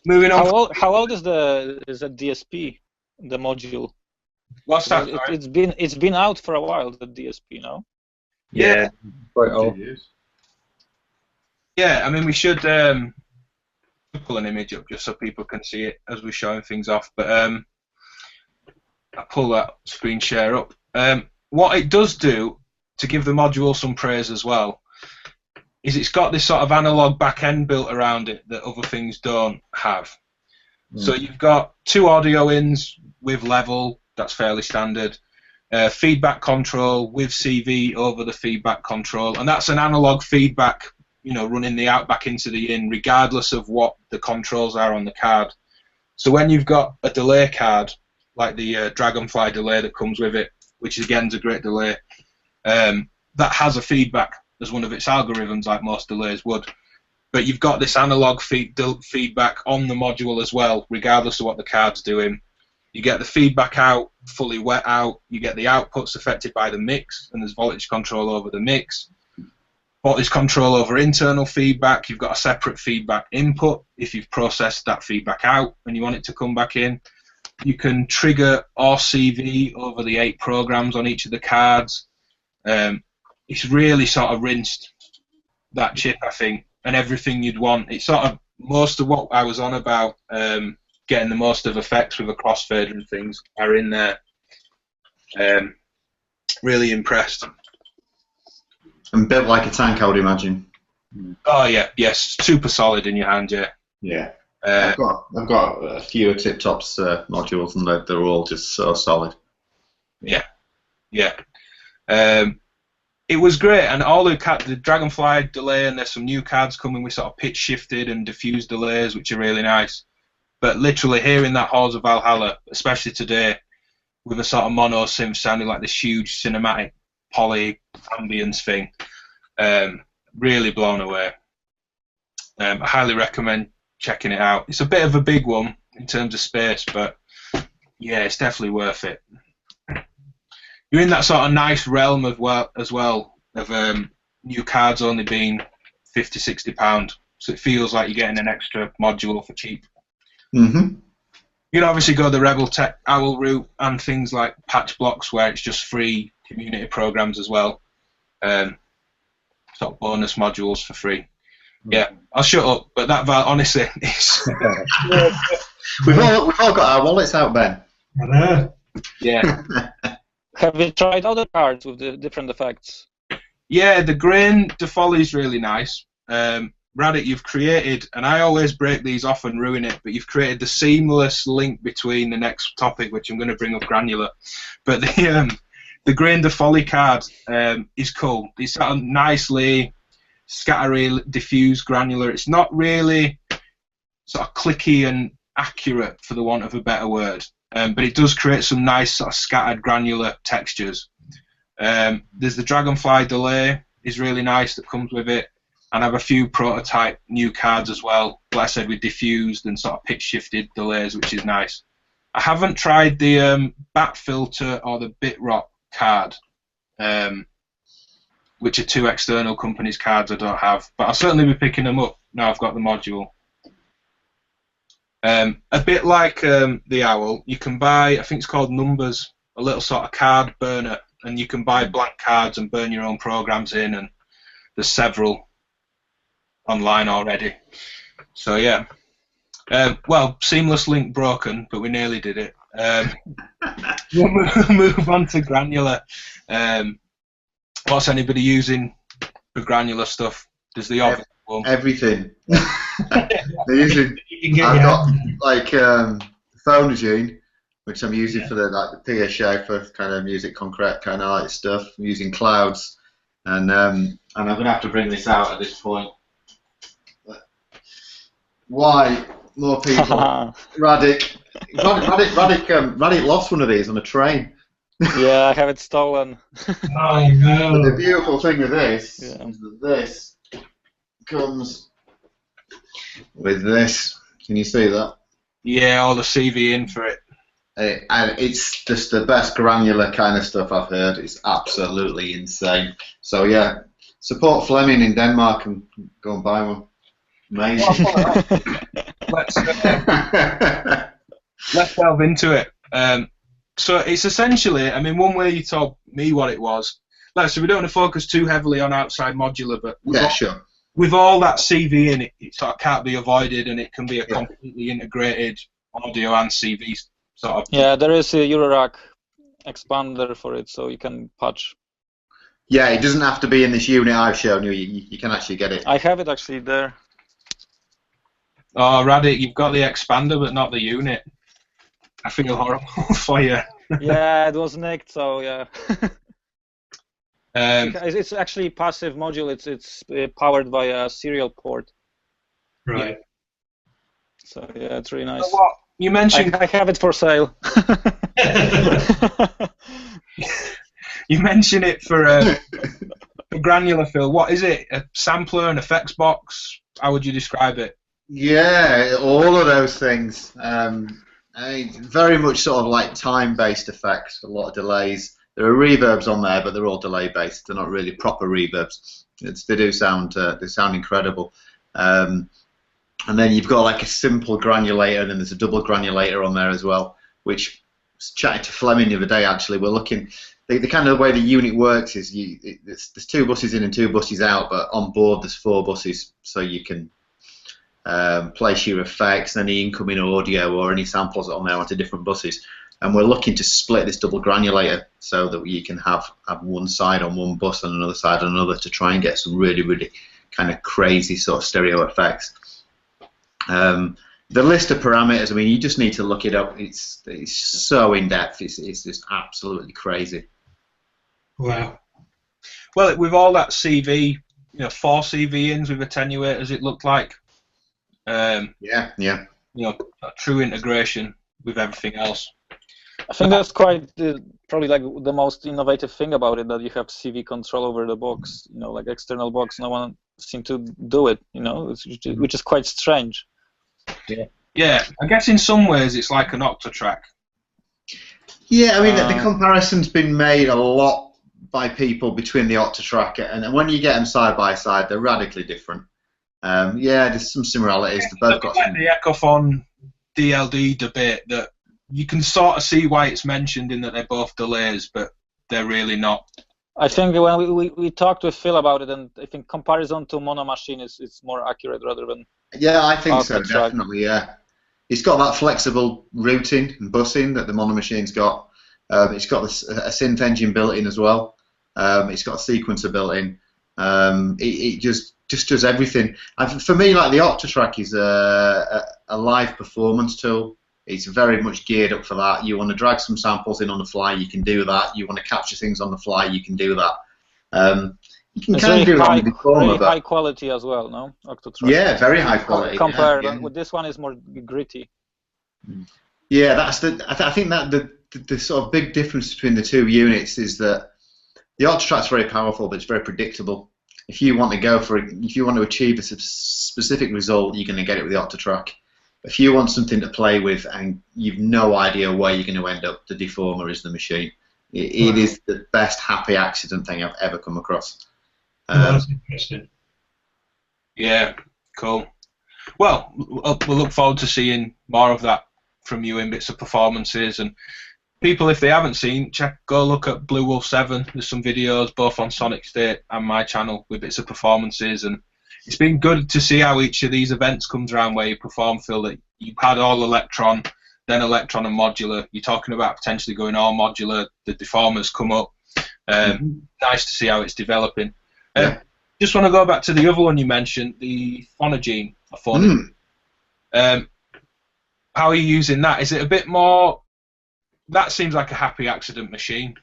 Moving on. How old is the DSP, the module? What's that? It's been out for a while, the DSP, no? Yeah. Quite old. Yeah, I mean, we should pull an image up just so people can see it as we're showing things off. But I'll pull that screen share up. What it does do, to give the module some praise as well, is it's got this sort of analog back end built around it that other things don't have. So you've got 2 audio ins with level, that's fairly standard. Feedback control with CV over the feedback control, and that's an analog feedback, running the out back into the in, regardless of what the controls are on the card. So when you've got a delay card, like the Dragonfly delay that comes with it, which again is a great delay, that has a feedback as one of its algorithms, like most delays would. But you've got this analog feedback on the module as well, regardless of what the card's doing. You get the feedback out, fully wet out. You get the outputs affected by the mix, and there's voltage control over the mix. Voltage control over internal feedback. You've got a separate feedback input if you've processed that feedback out and you want it to come back in. You can trigger RCV over the 8 programs on each of the cards. It's really sort of rinsed that chip, I think, and everything you'd want. It's sort of most of what I was on about, getting the most of effects with a crossfader and things, are in there. Really impressed. And built like a tank, I would imagine. Oh yeah, yes, super solid in your hand, yeah. Yeah. I've got a few Tip Tops modules, and they're all just so solid. Yeah. It was great, and all the Dragonfly delay, and there's some new cards coming with sort of pitch shifted and diffused delays, which are really nice. But literally hearing that Halls of Valhalla, especially today, with a sort of mono synth sounding like this huge cinematic poly ambience thing, really blown away. I highly recommend checking it out. It's a bit of a big one in terms of space, but yeah, it's definitely worth it. You're in that sort of nice realm as well of new cards only being £50–60, so it feels like you're getting an extra module for cheap. Mm-hmm. You can obviously go the Rebel Tech Owl route and things like patch blocks where it's just free community programs as well, sort of bonus modules for free. Yeah, I'll shut up, but that honestly is. we've all got our wallets out, Ben. I know. Yeah. Have you tried other cards with the different effects? Yeah, the grain de Folly is really nice. Radek, you've created, and I always break these off and ruin it, but you've created the seamless link between the next topic, which I'm going to bring up granular. But the grain de Folly card is cool. It's sort of nicely scattery, diffuse, granular. It's not really sort of clicky and accurate, for the want of a better word. But it does create some nice sort of scattered granular textures. There's the Dragonfly delay is really nice that comes with it, and I have a few prototype new cards as well, like I said, with diffused and sort of pitch shifted delays, which is nice. I haven't tried the Bat Filter or the BitRock card, which are 2 external companies' cards I don't have, but I'll certainly be picking them up now I've got the module. A bit like the Owl, you can buy, I think it's called Numbers, a little sort of card burner, and you can buy blank cards and burn your own programs in, and there's several online already. So yeah. Well, seamless link broken, but we nearly did it. We'll move on to granular. What's anybody using for granular stuff? Does the obvious one? Everything. They're using. I've got like phone machine, which I'm using for the PA Schaefer kind of music concrete kind of like stuff. I'm using Clouds, and I'm gonna have to bring this out at this point. Why more people? Radek lost one of these on a train. Yeah, I have it stolen. Oh no! But the beautiful thing with this is that this comes with this. Can you see that? Yeah, all the CV in for it. And it's just the best granular kind of stuff I've heard. It's absolutely insane. So yeah, support Fleming in Denmark and go and buy one. Amazing. Let's delve into it. So it's essentially, I mean, one way you told me what it was. So we don't want to focus too heavily on outside modular, but sure. With all that CV in it, it sort of can't be avoided, and it can be a completely integrated audio and CV sort of. Yeah, there is a Eurorack expander for it, so you can patch. Yeah, it doesn't have to be in this unit I've shown you. You can actually get it. I have it actually there. Oh, Radek, you've got the expander, but not the unit. I feel horrible for you. Yeah, it was nicked, so yeah. It's actually passive module. It's powered by a serial port. Right. Yeah. So yeah, it's really nice. So what you mentioned, I have it for sale. You mentioned it for granular fill. What is it? A sampler, an effects box? How would you describe it? Yeah, all of those things. Very much sort of like time-based effects. A lot of delays. There are reverbs on there, but they're all delay-based. They're not really proper reverbs. They do sound incredible. And then you've got like a simple granulator, and then there's a double granulator on there as well. Which I was chatting to Fleming the other day. Actually, we're looking. The kind of way the unit works is there's 2 buses in and 2 buses out, but on board there's 4 buses, so you can place your effects and any incoming audio or any samples on there onto different buses. And we're looking to split this double granulator so that you can have one side on one bus and another side on another to try and get some really, really kind of crazy sort of stereo effects. The list of parameters, I mean, you just need to look it up. It's so in-depth. It's just absolutely crazy. Wow. Well, with all that CV, 4 CV ins with attenuators, it looked like. A true integration with everything else. I think that's quite probably like the most innovative thing about it, that you have CV control over the box. Like external box, no one seemed to do it. Which is quite strange. Yeah. Yeah, I guess in some ways it's like an Octatrack. Yeah, I mean the comparison's been made a lot by people between the Octatrack and when you get them side by side, they're radically different. There's some similarities. They've both got like the Echophon DLD debate that you can sort of see why it's mentioned in that they're both delays, but they're really not. I think when we talked with Phil about it, and I think comparison to mono machine is more accurate rather than. Yeah, I think so, track. definitely. Yeah, it's got that flexible routing and busing that the mono machine's got. It's got a synth engine built in as well. It's got a sequencer built in. It just does everything. And for me, like the Octatrack is a live performance tool. It's very much geared up for that. You want to drag some samples in on the fly, you can do that. You want to capture things on the fly, you can do that. You can kind of do that with the Chroma, high quality as well, no? Octatrack. Yeah, very high quality. Compared with this one is more gritty. Yeah, that's I think that the sort of big difference between the 2 units is that the Octatrack's very powerful, but it's very predictable. If you want to achieve a specific result, you're going to get it with the Octatrack. If you want something to play with and you've no idea where you're going to end up, the Deformer is the machine. It is the best happy accident thing I've ever come across. That's interesting. Yeah, cool. Well, we'll look forward to seeing more of that from you in bits of performances. And people, if they haven't seen, go look at Blue Wolf 7. There's some videos both on Sonic State and my channel with bits of performances, and it's been good to see how each of these events comes around where you perform, Phil, that you had all Electron, then Electron and Modular. You're talking about potentially going all Modular. The Deformers come up. Nice to see how it's developing. Just want to go back to the other one you mentioned, the Phonogene. How are you using that? Is it a bit more... That seems like a happy accident machine.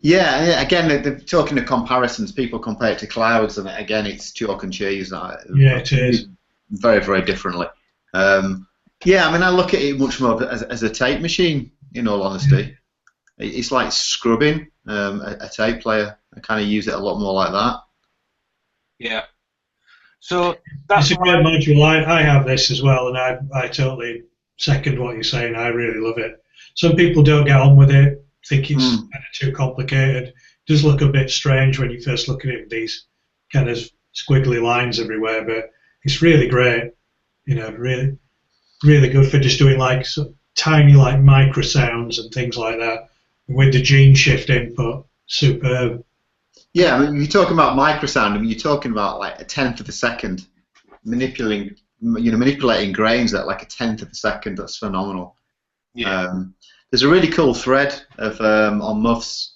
Yeah, again, they're talking of comparisons. People compare it to clouds, and again, it's chalk and cheese. Yeah, it is. Very, very differently. Yeah, I mean, I look at it much more as a tape machine, in all honesty. It's like scrubbing a tape player. I kind of use it a lot more like that. Yeah. So that's a great module. I have this as well, and I totally second what you're saying. I really love it. Some people don't get on with it. Think it's kind of too complicated. It does look a bit strange when you first look at it with these kind of squiggly lines everywhere, but it's really great. You know, really, really good for just doing like tiny like micro sounds and things like that. With the gene shift input, superb. Yeah, I mean, you're talking about microsound. I mean, you're talking about like a tenth of a second, manipulating grains at like a tenth of a second. That's phenomenal. Yeah. There's a really cool thread of on Muffs,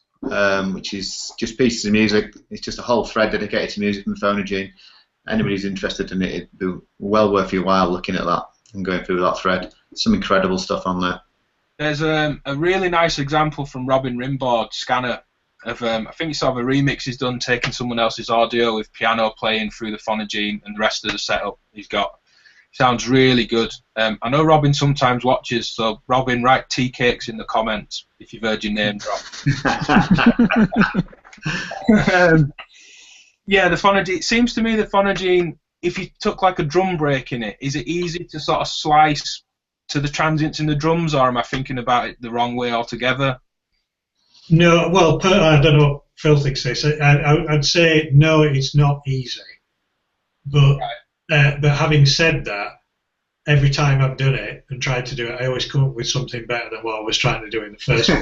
which is just pieces of music. It's just a whole thread dedicated to music from Phonogene. Anybody who's interested in it, it'd be well worth your while looking at that and going through that thread. Some incredible stuff on there. There's a really nice example from Robin Rimbaud, Scanner, of I think it's sort of a remix he's done, taking someone else's audio with piano playing through the Phonogene and the rest of the setup he's got. Sounds really good. I know Robin sometimes watches, so Robin, write tea cakes in the comments if you've heard your name drop. Yeah, the Phonogene. It seems to me the Phonogene, if you took like a drum break in it, is it easy to sort of slice to the transients in the drums, or am I thinking about it the wrong way altogether? No, well, I don't know what Phil thinks this. I'd say no, it's not easy. But but having said that, every time I've done it and tried to do it, I always come up with something better than what I was trying to do in the first one.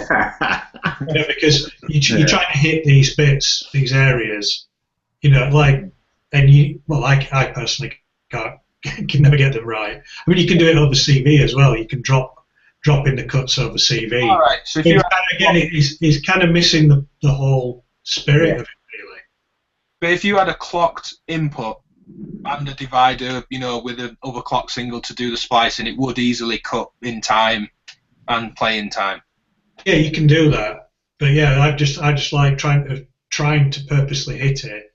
You know, because you're trying to hit these bits, these areas, you know, like, and I personally can never get them right. I mean, you can do it over CV as well. You can drop in the cuts over CV. All right. So if he's kind of missing the whole spirit of it, really. But if you had a clocked input and a divider, you know, with an overclock single to do the splicing, it would easily cut in time and play in time. Yeah, you can do that. But yeah, I just like trying to purposely hit it,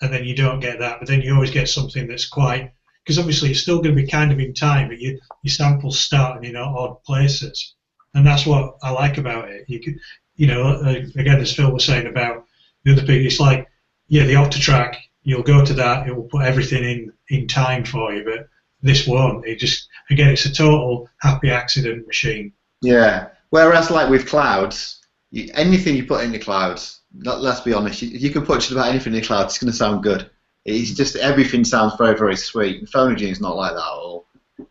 and then you don't get that. But then you always get something that's quite. Because obviously it's still going to be kind of in time, but your samples starting in odd places, and that's what I like about it. You could, again, as Phil was saying about the other people, it's like, the Octatrack, you'll go to that, it will put everything in time for you, but this won't. It's a total happy accident machine. Yeah. Whereas, like with clouds, anything you put in the clouds, let's be honest, you can put just about anything in the clouds, it's going to sound good. It's just everything sounds very, very sweet. Phonogene is not like that at all.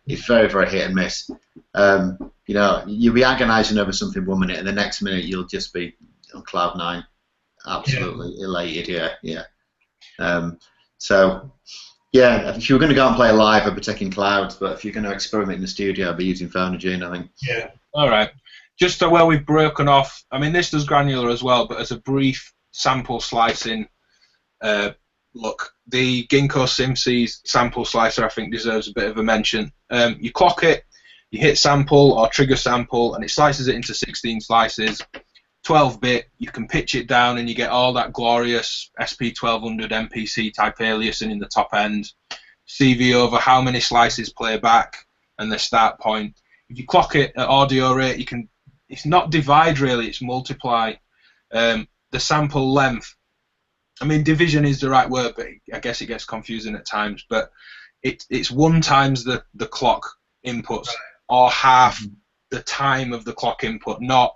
It's very, very hit and miss. You'll be agonising over something 1 minute, and the next minute you'll just be on cloud 9, absolutely elated. Yeah. If you were going to go and play live, I'd be taking clouds. But if you're going to experiment in the studio, I'd be using Phonogene, I think. Yeah. All right. Just where we've broken off. I mean, this does granular as well, but as a brief sample slicing. Look, the Ginkgo SimC's sample slicer, I think, deserves a bit of a mention. You clock it, you hit sample or trigger sample, and it slices it into 16 slices. 12-bit, you can pitch it down, and you get all that glorious SP1200 MPC type aliasing in the top end. CV over how many slices play back, and the start point. If you clock it at audio rate, it's not divide really, it's multiply. The sample length. I mean, division is the right word, but I guess it gets confusing at times. But it's 1 times the clock inputs, or half the time of the clock input, not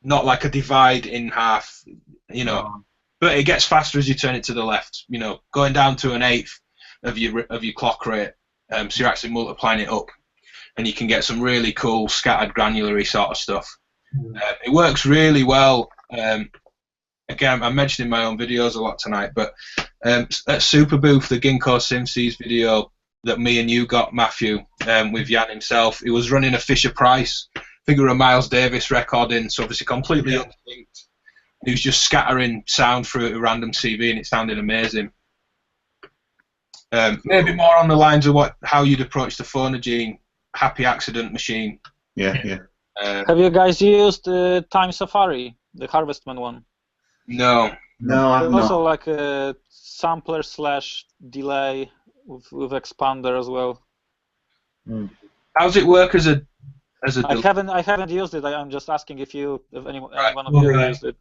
like a divide in half, But it gets faster as you turn it to the left, going down to an eighth of your clock rate. So you're actually multiplying it up, and you can get some really cool scattered granulary sort of stuff. It works really well. Again, I'm mentioning my own videos a lot tonight, but at Superbooth, the Ginkgo SimC's video that me and you got, Matthew, with Jan himself, he was running a Fisher-Price, figure a Miles Davis record in, so obviously completely unsynced. He was just scattering sound through a random CV, and it sounded amazing. Maybe more on the lines of how you'd approach the Phonogene happy accident machine. Yeah. Have you guys used Time Safari, the Harvestman one? No, I'm not. Also like a sampler / delay with expander as well. How does it work as a? I haven't used it. I'm just asking if anyone of you used it.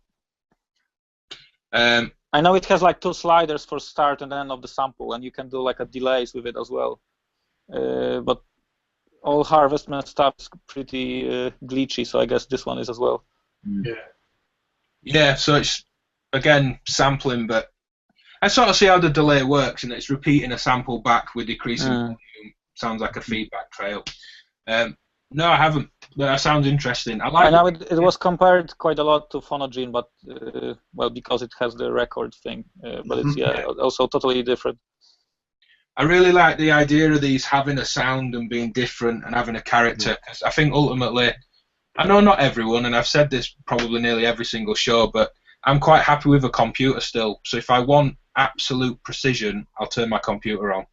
I know it has like 2 sliders for start and end of the sample, and you can do like a delays with it as well. But all Harvestman stuff is pretty glitchy, so I guess this one is as well. Yeah, so it's again sampling, but I sort of see how the delay works, and it's repeating a sample back with decreasing volume. Sounds like a feedback trail. No, I haven't. But that sounds interesting. I know it was compared quite a lot to Phonogene, but well, because it has the record thing. But it's also totally different. I really like the idea of these having a sound and being different and having a character, because I think ultimately, I know not everyone, and I've said this probably nearly every single show, but I'm quite happy with a computer still. So if I want absolute precision, I'll turn my computer on.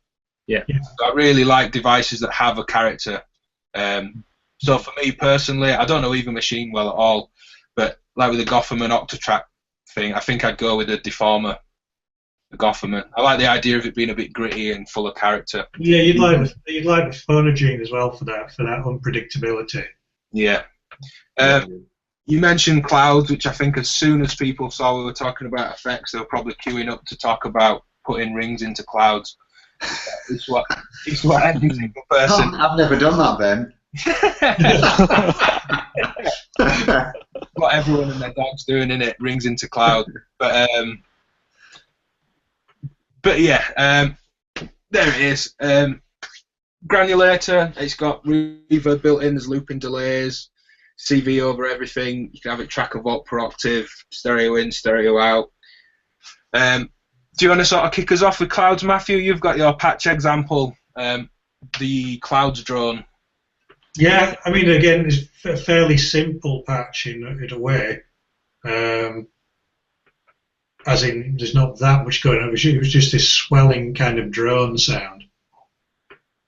Yeah. So I really like devices that have a character. So for me personally, I don't know Eva Machine well at all, but like with the Gofferman Octatrack thing, I think I'd go with a Deformer. The Gofferman. I like the idea of it being a bit gritty and full of character. Yeah, you'd like the Phonogene as well for that unpredictability. Yeah. You mentioned clouds, which I think as soon as people saw we were talking about effects, they were probably queuing up to talk about putting rings into clouds. It's what every single person. Oh, I've never done that, Ben. What everyone and their dog's doing, in it, rings into cloud. But yeah, there it is. Granulator. It's got reverb built in. There's looping delays. CV over everything. You can have it track a volt per octave, stereo in, stereo out. Do you want to sort of kick us off with clouds, Matthew? You've got your patch example, the clouds drone. Yeah, I mean, again, it's a fairly simple patch in a way. As in, there's not that much going on. It was just this swelling kind of drone sound.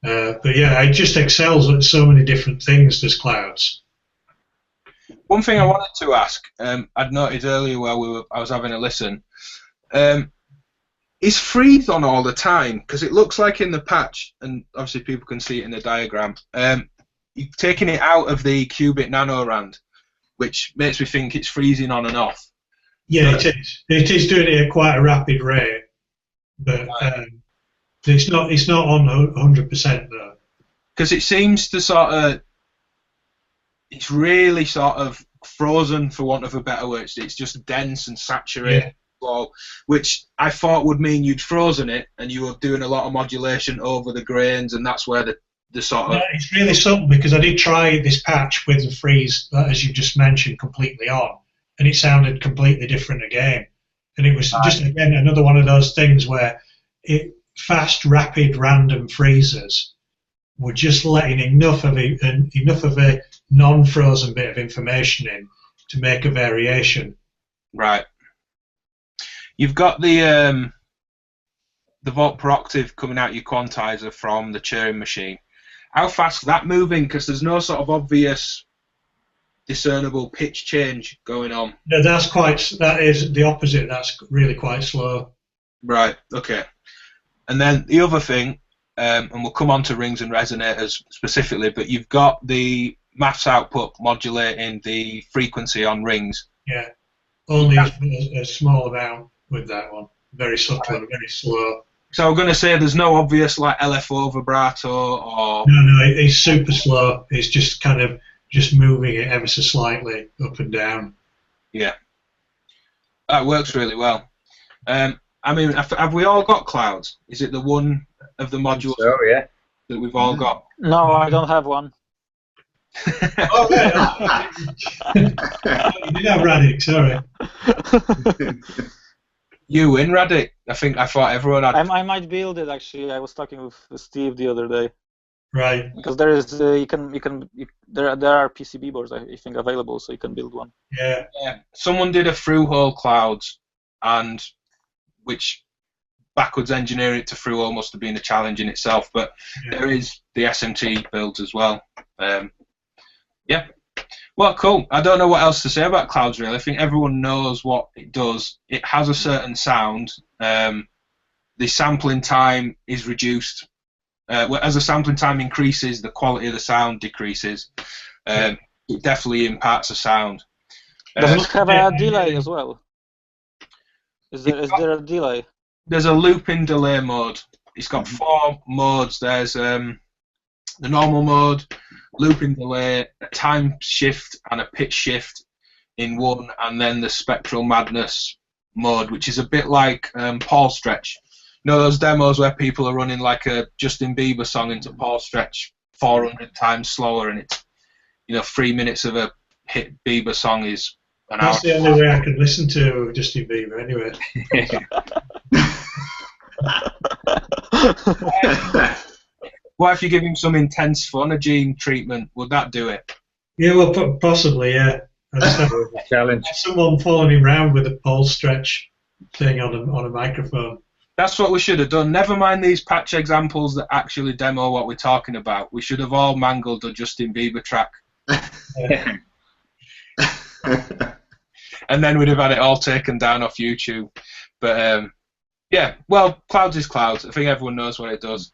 But yeah, it just excels at so many different things, this clouds. One thing I wanted to ask, I'd noted earlier while I was having a listen, is freeze on all the time? Because it looks like in the patch, and obviously people can see it in the diagram, you're taking it out of the qubit nanorand, which makes me think it's freezing on and off. Yeah, it is. It is doing it at quite a rapid rate, but it's not on 100% though. Because it seems to sort of, it's really sort of frozen, for want of a better word. It's just dense and saturated, which I thought would mean you'd frozen it and you were doing a lot of modulation over the grains, and that's where the sort of... Yeah, it's really subtle, because I did try this patch with the freeze, as you just mentioned, completely on, and it sounded completely different again. And it was just, again, another one of those things where fast, rapid, random freezes were just letting enough of a non-frozen bit of information in to make a variation. Right. You've got the volt per octave coming out your quantizer from the Turing machine. How fast is that moving? Because there's no sort of obvious discernible pitch change going on. No, that is the opposite. That's really quite slow. Right. Okay. And then the other thing, and we'll come on to rings and resonators specifically, but you've got the maths output modulating the frequency on rings. Yeah. Only a small amount with that one. Very subtle and very slow. So I'm going to say there's no obvious like LFO vibrato or... No, it's super slow. It's just kind of just moving it ever so slightly up and down. Yeah. That works really well. I mean, have we all got clouds? Is it the one of the modules that we've all got? No, I don't have one. Oh, yeah. You did have Radek, sorry. You win, Radek. I thought everyone had. I might build it actually. I was talking with Steve the other day. Right. Because there is there are PCB boards I think available, so you can build one. Yeah. Someone did a through-hole clouds, and which backwards engineering it to through-hole must have been a challenge in itself. But there is the SMT builds as well. Yeah. Well, cool. I don't know what else to say about clouds, really. I think everyone knows what it does. It has a certain sound. The sampling time is reduced. As the sampling time increases, the quality of the sound decreases. It definitely imparts a sound. Does it have a delay as well? Is there a delay? There's a looping delay mode. It's got 4 modes. There's the normal mode, looping delay, a time shift and a pitch shift in one, and then the spectral madness mode, which is a bit like Paul Stretch. You know those demos where people are running like a Justin Bieber song into Paul Stretch 400 times slower, and it's 3 minutes of a hit Bieber song is an hour. That's the only way I can listen to Justin Bieber, anyway. What if you give him some intense phonogene treatment? Would that do it? Yeah, well, possibly, yeah. I just have challenge. Someone following him around with a Pole Stretch thing on a microphone. That's what we should have done. Never mind these patch examples that actually demo what we're talking about. We should have all mangled a Justin Bieber track. And then we'd have had it all taken down off YouTube. But, yeah, well, Clouds is Clouds. I think everyone knows what it does.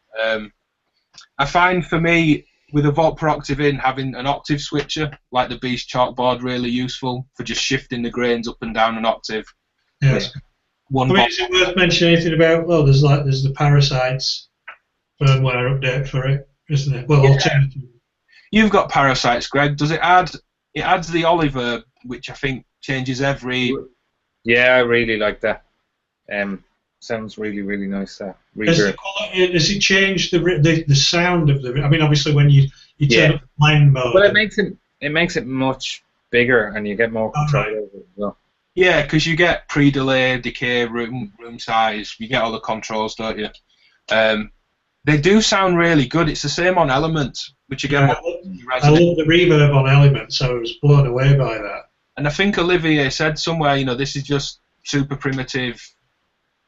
I find, for me, with a Vault per Octave in, having an octave switcher, like the Beast chalkboard, really useful for just shifting the grains up and down an octave. Yes. Is it worth mentioning anything about? Well, there's the Parasites firmware update for it, isn't it? Well, alternative. You've got Parasites, Greg. Does it add? It adds the Oliver, which I think changes every. Yeah, I really like that. Sounds really, really nice. Has it changed the sound of the? I mean, obviously, when you turn up the blend mode. Well, it makes it much bigger, and you get more control over it as well. Yeah, because you get pre-delay, decay, room size. You get all the controls, don't you? They do sound really good. It's the same on Elements, which again. I love the reverb on Elements, so I was blown away by that. And I think Olivier said somewhere, this is just super primitive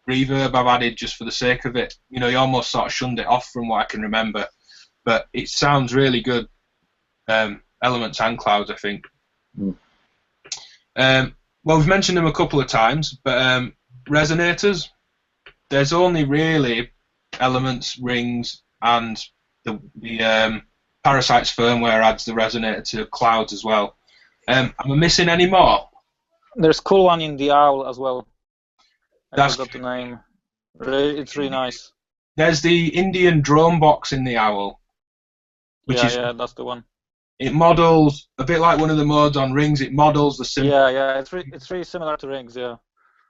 reverb I've added just for the sake of it. He almost sort of shunned it off from what I can remember. But it sounds really good. Elements and Clouds, I think. Well, we've mentioned them a couple of times, but resonators, there's only really Elements, Rings, and the Parasites firmware adds the resonator to Clouds as well. Am I missing any more? There's a cool one in the Owl as well. I That's forgot the name. It's really nice. There's the Indian drone box in the Owl. Yeah, that's the one. It models, a bit like one of the modes on Rings, it models the symbol. Yeah, it's really similar to Rings, yeah.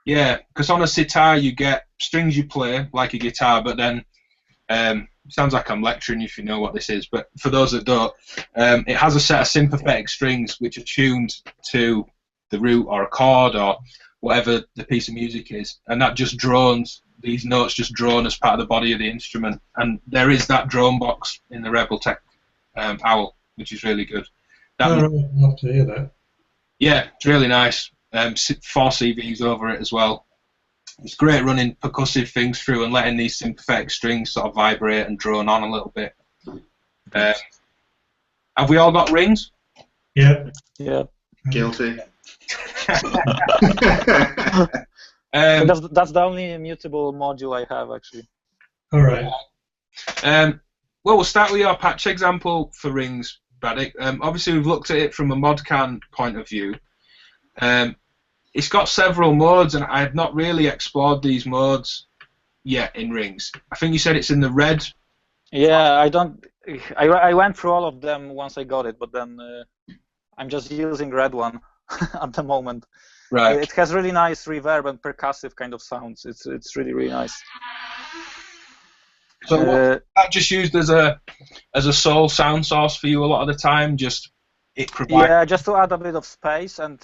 Yeah, because on a sitar you get strings you play, like a guitar, but then, sounds like I'm lecturing if you know what this is, but for those that don't, it has a set of sympathetic strings which are tuned to the root or a chord or whatever the piece of music is, and that just drones, these notes just drone as part of the body of the instrument, and there is that drone box in the Rebel Tech Owl, which is really good. I'd love to hear that. Yeah, it's really nice. 4 CVs over it as well. It's great running percussive things through and letting these sympathetic strings sort of vibrate and drone on a little bit. Have we all got Rings? Yeah. Yeah. Guilty. That's the only mutable module I have, actually. All right. Well, we'll start with your patch example for Rings, Radek. Obviously, we've looked at it from a Modcan point of view. It's got several modes, and I have not really explored these modes yet in Rings. I think you said it's in the red. Yeah, I went through all of them once I got it, but then I'm just using red one at the moment. Right. It has really nice reverb and percussive kind of sounds. It's really, really nice. So was that just used as a sole sound source for you a lot of the time? Just it provides. Yeah, just to add a bit of space and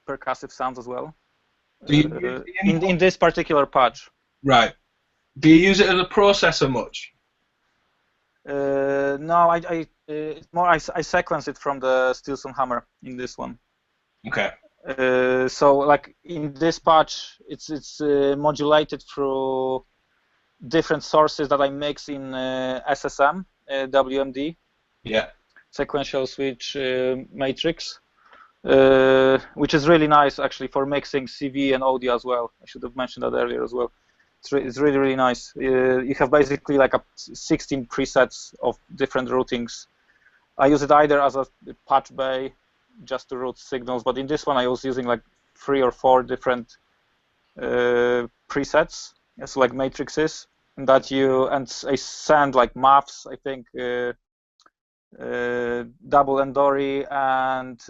percussive sounds as well. Do you in this particular patch. Right. Do you use it as a processor much? No, I sequence it from the Stilson Hammer in this one. Okay. So like in this patch, it's modulated through different sources that I mix in SSM, WMD. Yeah. Sequential switch matrix, which is really nice actually for mixing CV and audio as well. I should have mentioned that earlier as well. It's really, really nice. You have basically like 16 presets of different routings. I use it either as a patch bay just to route signals, but in this one I was using like 3 or 4 different presets, so like matrices, and I send like maths, I think, double Endori, and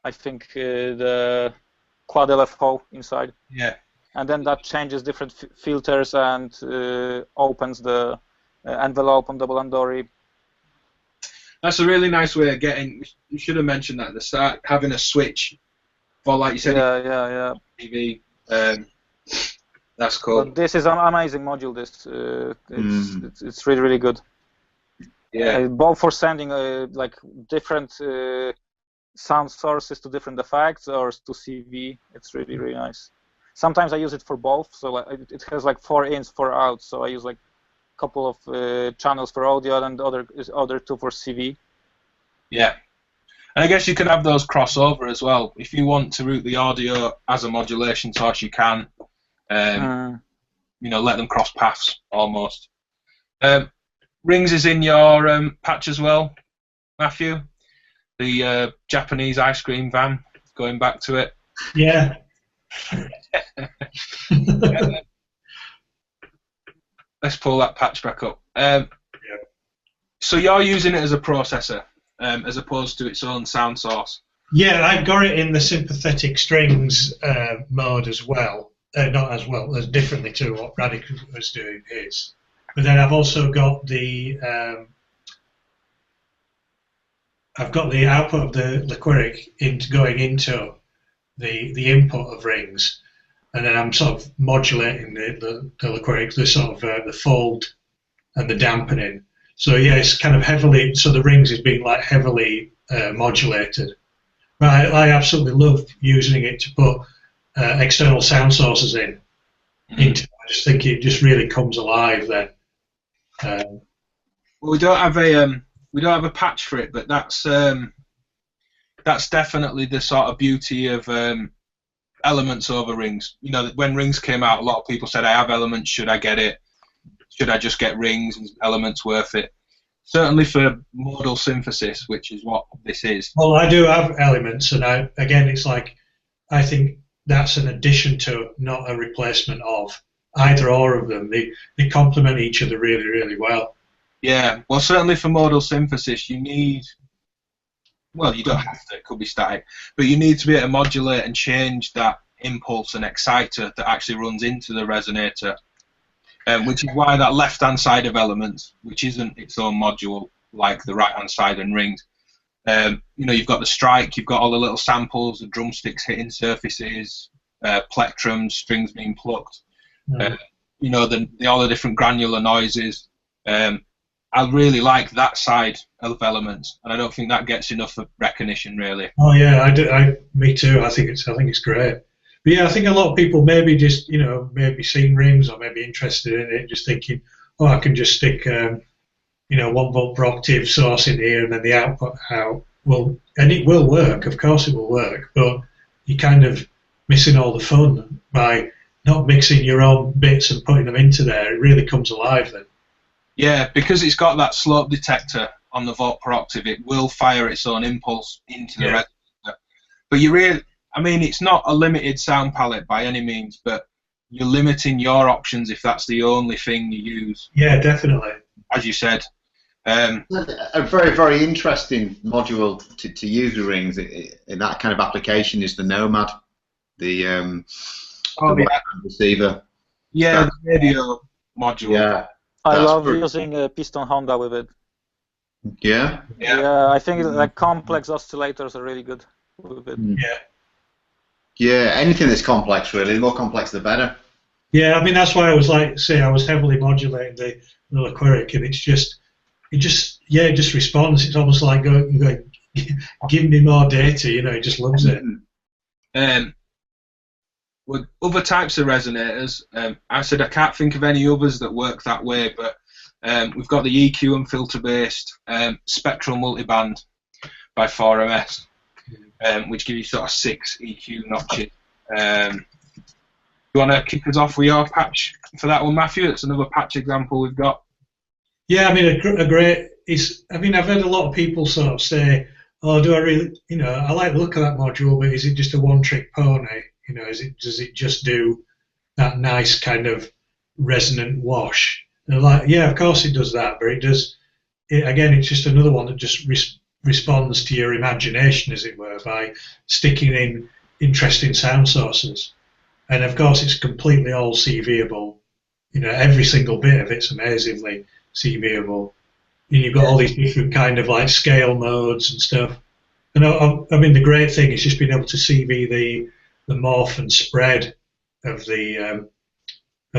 I think the quad LFO inside. Yeah. And then that changes different filters and opens the envelope on double Andori. That's a really nice way of getting. You should have mentioned that at the start. Having a switch for, like you said, yeah. TV. That's cool. But this is an amazing module. It's really, really good. Yeah. Both for sending like different sound sources to different effects or to CV. It's really, really nice. Sometimes I use it for both. So like, it has like 4 ins, 4 outs. So I use like a couple of channels for audio and other 2 for CV. Yeah. And I guess you can have those crossover as well. If you want to route the audio as a modulation source, you can. Let them cross paths almost. Rings is in your patch as well, Matthew. The Japanese ice cream van, going back to it. Yeah. Let's pull that patch back up. So you're using it as a processor, as opposed to its own sound source. Yeah, I've got it in the sympathetic strings mode as well. Not as well, as differently to what Radek was doing his. But then I've also got the output of the liquoric going into the input of rings, and then I'm sort of modulating the liquoric, the sort of the fold and the dampening. So yeah, it's kind of heavily. So the rings is being like heavily modulated. But I absolutely love using it to put external sound sources in. I just think it just really comes alive then. Well, we don't have a patch for it, but that's definitely the sort of beauty of elements over rings. When rings came out, a lot of people said, "I have elements. Should I get it? Should I just get rings? And elements worth it?" Certainly for modal synthesis, which is what this is. Well, I do have elements, and it's like I think that's an addition to, not a replacement of, either or of them. They complement each other really, really well. Yeah, well, certainly for modal synthesis, you need, well, you don't have to, it could be static, but you need to be able to modulate and change that impulse and exciter that actually runs into the resonator, which is why that left-hand side of elements, which isn't its own module like the right-hand side and rings, you've got the strike, you've got all the little samples, the drumsticks hitting surfaces, plectrums, strings being plucked, all the different granular noises. I really like that side of elements, and I don't think that gets enough recognition, really. Oh yeah, me too. I think it's great. But yeah, I think a lot of people maybe just maybe seen rings or maybe interested in it, just thinking, oh, I can just stick 1 volt per octave source in here and then the output out. Well, and it will work, of course it will work, but you're kind of missing all the fun by not mixing your own bits and putting them into there. It really comes alive then. Yeah, because it's got that slope detector on the volt per octave, it will fire its own impulse into the resonator. But it's not a limited sound palette by any means, but you're limiting your options if that's the only thing you use. Yeah, definitely. As you said. A very, very interesting module to use with rings in that kind of application is the Nomad, the receiver. Yeah, the radio module. Yeah. I love using a piston Honda with it. Yeah? Yeah, I think like complex oscillators are really good with it. Yeah. Yeah, anything that's complex, really. The more complex, the better. Yeah, I mean, that's why I was I was heavily modulating the liquoric, and it just responds. It's almost like going, give me more data, it just loves it. With other types of resonators, I said I can't think of any others that work that way, but we've got the EQ and filter-based spectral multiband by 4MS, which gives you sort of 6 EQ notches. You want to kick us off with your patch for that one, Matthew? It's another patch example we've got. Yeah, I mean, I've heard a lot of people sort of say, oh, do I really, I like the look of that module, but is it just a one-trick pony? Does it just do that nice kind of resonant wash? And like, yeah, of course it does that, but again, it's just another one that just responds to your imagination, as it were, by sticking in interesting sound sources. And of course, it's completely all CVable. You know, every single bit of it's amazingly CVable. And you've got all these different kind of like scale modes and stuff. And I mean, the great thing is just being able to CV the morph and spread of the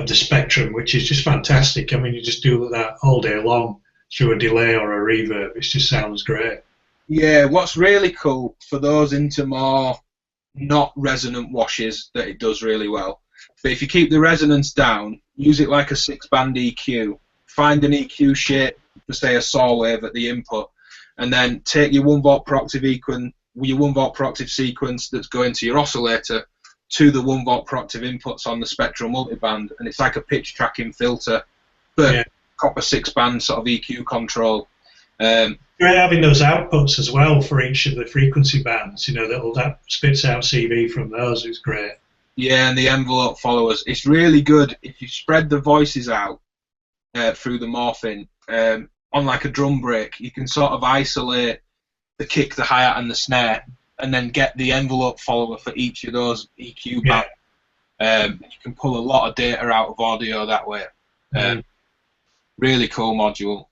spectrum, which is just fantastic. I mean, you just do that all day long through a delay or a reverb. It just sounds great. Yeah, what's really cool for those into more not resonant washes, that it does really well. But if you keep the resonance down, use it like a 6-band EQ. Find an EQ shape for, say, a saw wave at the input, and then take your 1 volt per octave sequence that's going to your oscillator to the 1 volt per octave inputs on the spectral multiband, and it's like a pitch tracking filter, but copper 6-band sort of EQ control. Great having those outputs as well for each of the frequency bands. You know, that spits out CV from those. It's great. Yeah, and the envelope followers. It's really good if you spread the voices out through the morphing on like a drum break. You can sort of isolate the kick, the hi-hat, and the snare, and then get the envelope follower for each of those EQ bands. You can pull a lot of data out of audio that way. Really cool module.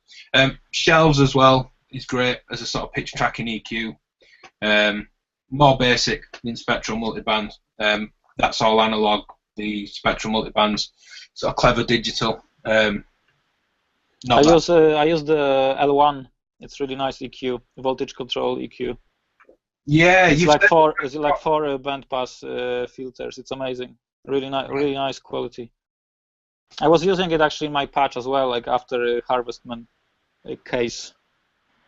Shelves as well is great as a sort of pitch tracking EQ. More basic than spectral multiband. That's all analog. The spectral multiband's sort of clever digital. I use the L1. It's really nice EQ, voltage control EQ. Yeah, it's like four bandpass filters. It's amazing. Really nice quality. I was using it actually in my patch as well, like after a Harvestman case.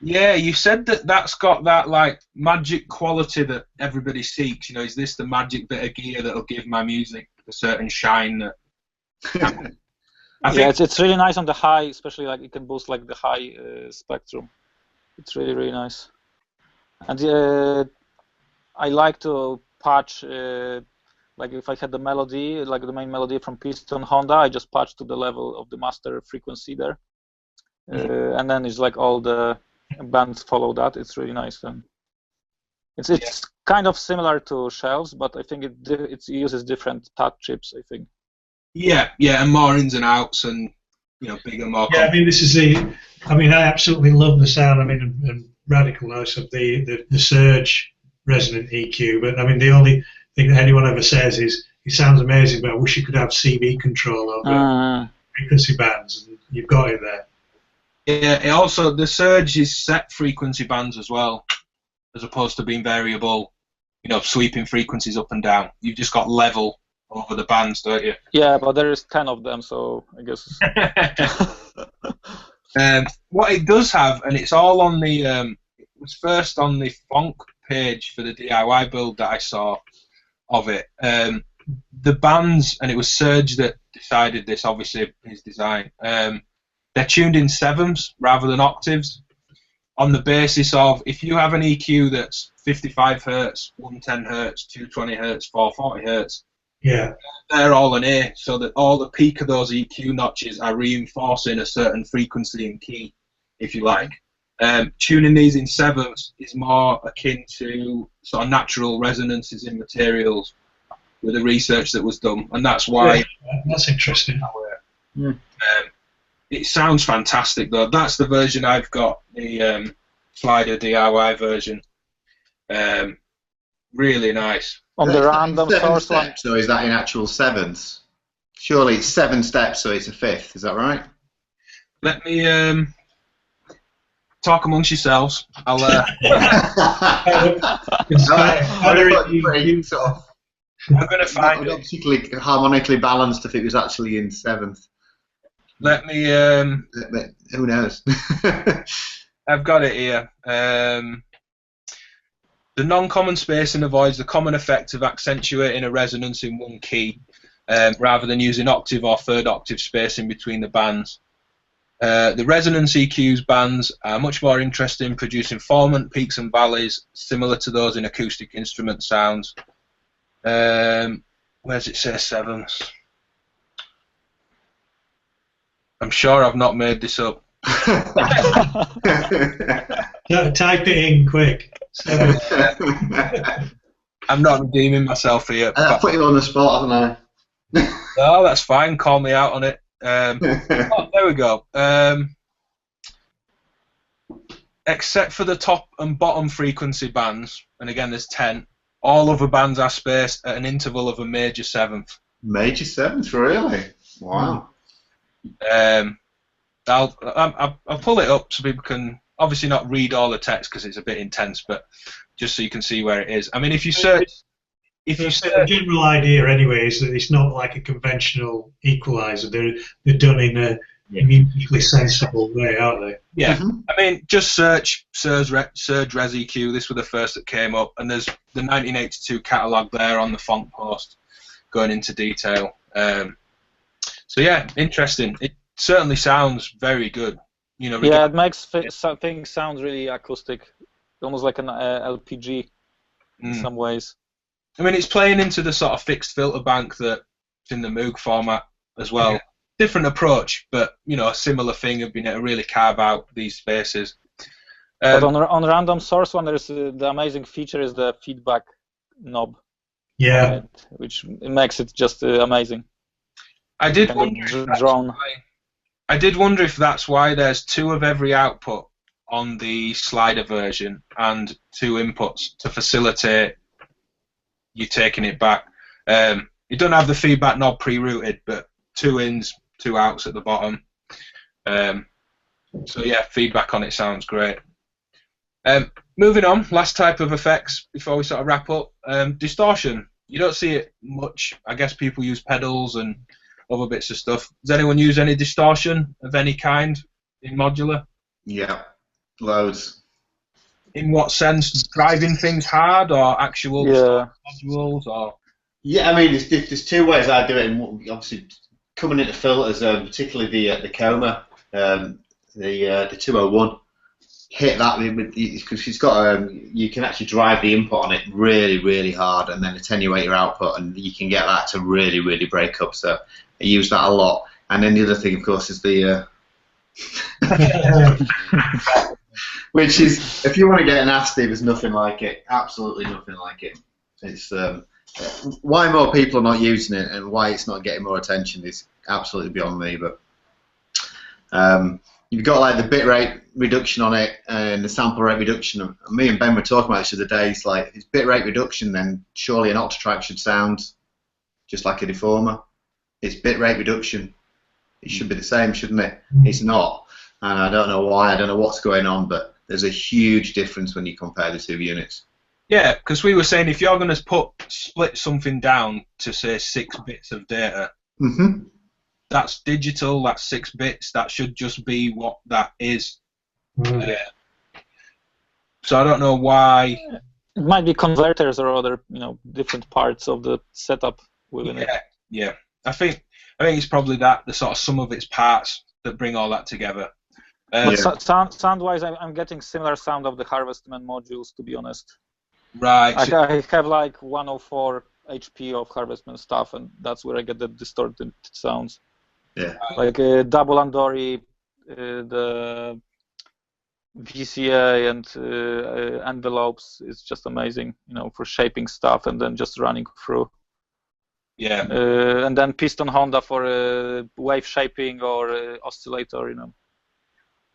Yeah, you said that's got that like magic quality that everybody seeks. You know, is this the magic bit of gear that'll give my music a certain shine? That I think it's really nice on the high, especially like it can boost like the high spectrum. It's really nice. And I like to patch. Like if I had the melody, like the main melody from Piston Honda, I just patch to the level of the master frequency there, and then it's like all the bands follow that. It's really nice. And it's kind of similar to shelves, but I think it uses different touch chips. I think. Yeah, and more ins and outs, and bigger, more. Yeah, I mean this is I absolutely love the sound. I mean, and radical noise of the Surge resonant EQ, but I mean the only thing that anyone ever says is it sounds amazing, but I wish you could have CV control over frequency bands, and you've got it there. Yeah, it also the Surge is set frequency bands as well, as opposed to being variable, sweeping frequencies up and down. You've just got level over the bands, don't you? Yeah, but there is 10 of them, so I guess. What it does have, and it's all on the, it was first on the Fonk page for the DIY build that I saw of it. The bands, and it was Surge that decided this, obviously his design. They're tuned in 7s rather than octaves, on the basis of if you have an EQ that's 55 Hz, 110 Hz, 220 Hz, 440 Hz, they're all an A, so that all the peak of those EQ notches are reinforcing a certain frequency and key, if you like. Tuning these in 7s is more akin to sort of natural resonances in materials with the research that was done, and that's why. That's interesting. It sounds fantastic though. That's the version I've got, the Slider DIY version. Really nice. On the random source one. So is that in actual 7s? Surely it's 7 steps, so it's a 5th. Is that right? Let me talk amongst yourselves. I'll. I'm going to find it. Particularly harmonically balanced if it was actually in 7th. Let me. Who knows? I've got it here. The non-common spacing avoids the common effect of accentuating a resonance in one key, rather than using octave or third octave spacing between the bands. The resonance EQ's bands are much more interested in producing formant peaks and valleys, similar to those in acoustic instrument sounds. Where's it say 7s? I'm sure I've not made this up. Type it in quick. I'm not redeeming myself here. I put you on the spot, haven't I? No, that's fine. Call me out on it. There we go. Except for the top and bottom frequency bands, and again there's 10, all other bands are spaced at an interval of a major seventh. Major seventh, really? Wow. I'll pull it up so people can obviously not read all the text because it's a bit intense, but just so you can see where it is. I mean, if you search... The general idea anyway is that it's not like a conventional equalizer. They're done in a musically sensible way, aren't they? Yeah. I mean, just search Surge Res EQ. This was the first that came up, and there's the 1982 catalogue there on the font post going into detail. So yeah, interesting. It certainly sounds very good. You know. Yeah, it makes things sound really acoustic, almost like an LPG in some ways. I mean, it's playing into the sort of fixed filter bank that's in the Moog format as well. Yeah. Different approach, but you know, a similar thing of being able to really carve out these spaces. But on Random Source one, there's the amazing feature is the feedback knob. Yeah. Which makes it just amazing. I did wonder if that's why there's 2 of every output on the slider version and 2 inputs to facilitate you taking it back. You don't have the feedback knob pre-routed, but 2 ins, 2 outs at the bottom. So yeah, feedback on it sounds great. Moving on, last type of effects before we sort of wrap up. Distortion. You don't see it much. I guess people use pedals and other bits of stuff. Does anyone use any distortion of any kind in modular? Yeah, loads. In what sense? Driving things hard or actual modules? Or? Yeah, I mean, there's 2 ways I do it. And obviously, coming into filters, particularly the Coma, the 201, hit that because it's got you can actually drive the input on it really, really hard, and then attenuate your output, and you can get that to really, really break up. So I use that a lot. And then the other thing, of course, is the which is, if you want to get nasty, there's nothing like it. Absolutely nothing like it. It's why more people are not using it and why it's not getting more attention is absolutely beyond me. But you've got like the bitrate reduction on it and the sample rate reduction. Me and Ben were talking about this the other day. It's like, it's bitrate reduction, then surely an octatrack should sound just like a deformer. It's bitrate reduction. It should be the same, shouldn't it? It's not, and I don't know why. I don't know what's going on, but there's a huge difference when you compare the 2 units. Yeah, because we were saying if you're going to split something down to say 6 bits of data, that's digital. That's 6 bits. That should just be what that is. So I don't know why. It might be converters or other, different parts of the setup within it. Yeah. I think it's probably the sort of sum of its parts that bring all that together. But sound-wise, I'm getting similar sound of the Harvestman modules, to be honest. Right. I have like 104 HP of Harvestman stuff, and that's where I get the distorted sounds. Yeah. Like double Andori, the VCA and envelopes is just amazing, for shaping stuff and then just running through. Yeah. And then Piston Honda for wave shaping or oscillator,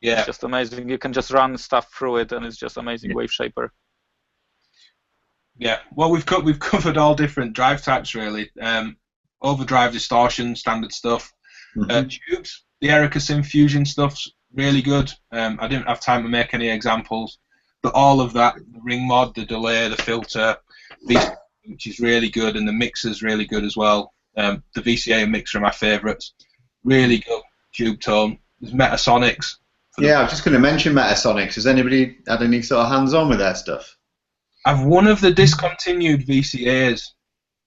Yeah. It's just amazing. You can just run stuff through it, and it's just amazing wave shaper. Yeah. Well, we've covered all different drive types really. Overdrive, distortion, standard stuff. Tubes, the Erica Sim Fusion stuff's really good. I didn't have time to make any examples, but all of that, the ring mod, the delay, the filter, which is really good, and the mixer's really good as well. The VCA and mixer are my favourites. Really good tube tone. There's Metasonics. Yeah, I was just going to mention Metasonics. Has anybody had any sort of hands-on with their stuff? I've one of the discontinued VCAs,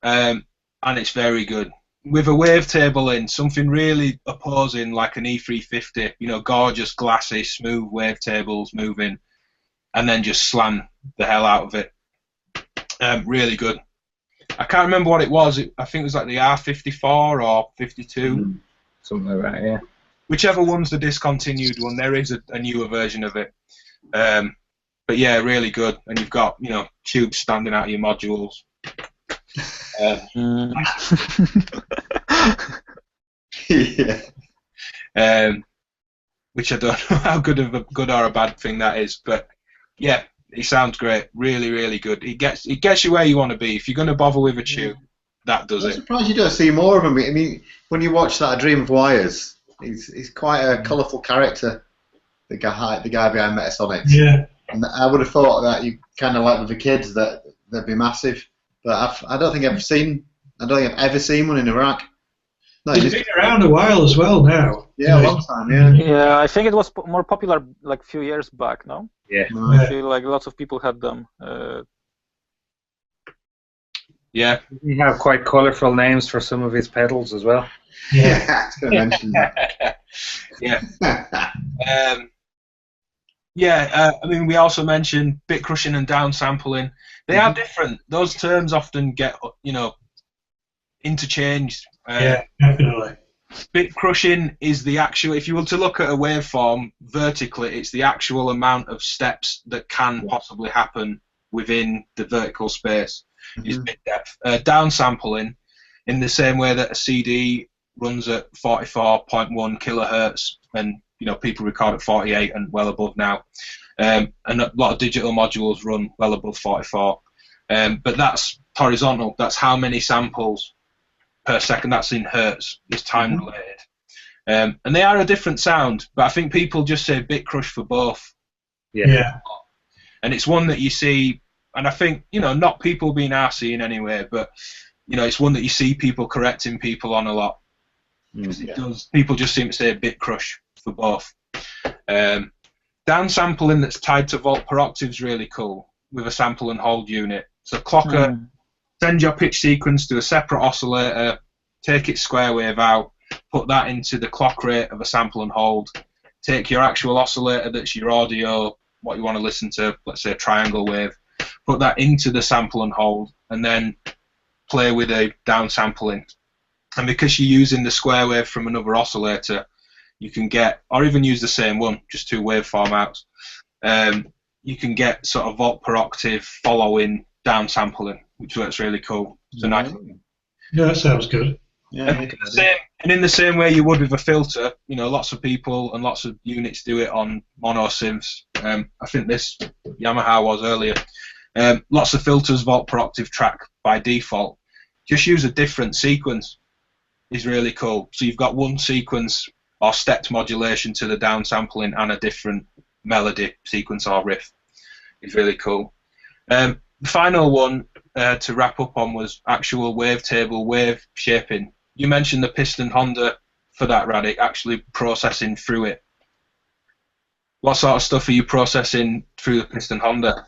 and it's very good. With a wavetable in, something really opposing like an E350, gorgeous, glassy, smooth wavetables moving, and then just slam the hell out of it. Really good. I can't remember what it was. I think it was like the R54 or 52. Something like that, yeah. Whichever one's the discontinued one, there is a newer version of it. But yeah, really good. And you've got, tubes standing out of your modules. Yeah. Which I don't know how good or a bad thing that is, but yeah, it sounds great. Really, really good. It gets you where you want to be. If you're going to bother with a tune, that does it. I'm surprised you don't see more of him. I mean, when you watch that A Dream of Wires, he's quite a colourful character. The guy behind Metasonics. Yeah. And I would have thought that you kind of like with the kids that they'd be massive, but I don't think I've ever seen one in Iraq. No, he's been around a while as well now. Yeah, a long time. Yeah. Yeah, I think it was more popular like a few years back. No. Yeah. I feel like lots of people had them. Yeah. We have quite colourful names for some of his pedals as well. Yeah, I was going to mention that. Yeah. I mean, we also mentioned bit crushing and downsampling. They are different. Those terms often get, interchanged. Yeah, definitely. Bit crushing is the actual, if you were to look at a waveform vertically, it's the actual amount of steps that can possibly happen within the vertical space. Is bit depth. Downsampling, in the same way that a CD runs at 44.1 kilohertz, and people record at 48 and well above now, and a lot of digital modules run well above 44. But that's horizontal. That's how many samples per second. That's in hertz. It's time related, and they are a different sound. But I think people just say bit crush for both. Yeah. And it's one that you see. And I think, not people being arsey in any way, but, it's one that you see people correcting people on a lot. People just seem to say bit crush for both. Downsampling that's tied to volt per octave is really cool with a sample and hold unit. So clocker, send your pitch sequence to a separate oscillator, take its square wave out, put that into the clock rate of a sample and hold, take your actual oscillator that's your audio, what you want to listen to, let's say a triangle wave, put that into the sample and hold, and then play with a downsampling. And because you're using the square wave from another oscillator, you can get, or even use the same one, just two waveform outs, you can get sort of volt per octave following downsampling, which works really cool. So nice. Yeah, that sounds good. And in the same way you would with a filter, lots of people and lots of units do it on mono synths. I think this Yamaha was earlier. Lots of filters volt per octave track by default. Just use a different sequence is really cool. So you've got one sequence or stepped modulation to the downsampling and a different melody sequence or riff. Is really cool. The final one to wrap up on was actual wavetable wave shaping. You mentioned the piston Honda for that, Radek, actually processing through it. What sort of stuff are you processing through the piston Honda?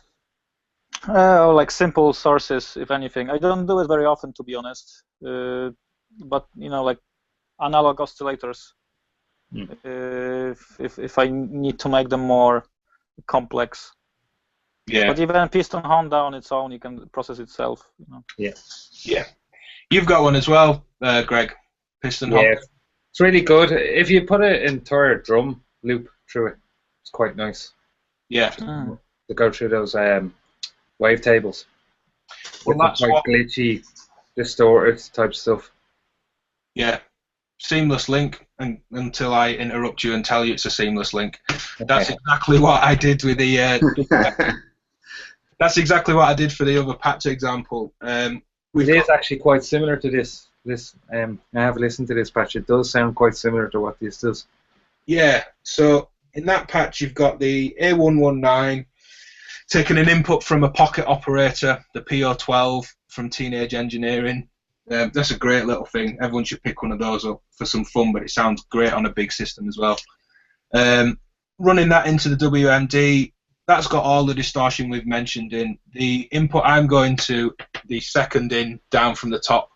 Like simple sources, if anything. I don't do it very often, to be honest. But like analog oscillators. If I need to make them more complex. Yeah. But even piston Honda on its own, you can process itself. Yeah. You've got one as well, Greg. Piston Honda. It's really good. If you put an entire drum loop through it, it's quite nice. Yeah. To go through those wavetables. Well, that's quite glitchy, distorted type stuff. Yeah. Seamless link, and until I interrupt you and tell you it's a seamless link. That's exactly what I did with the. That's exactly what I did for the other patch example. It is actually quite similar to this. I have listened to this patch. It does sound quite similar to what this does. Yeah. So in that patch, you've got the A119 taking an input from a pocket operator, the PO12 from Teenage Engineering. That's a great little thing. Everyone should pick one of those up for some fun, but it sounds great on a big system as well. Running that into the WMD, that's got all the distortion we've mentioned in. The input I'm going to, the second in down from the top,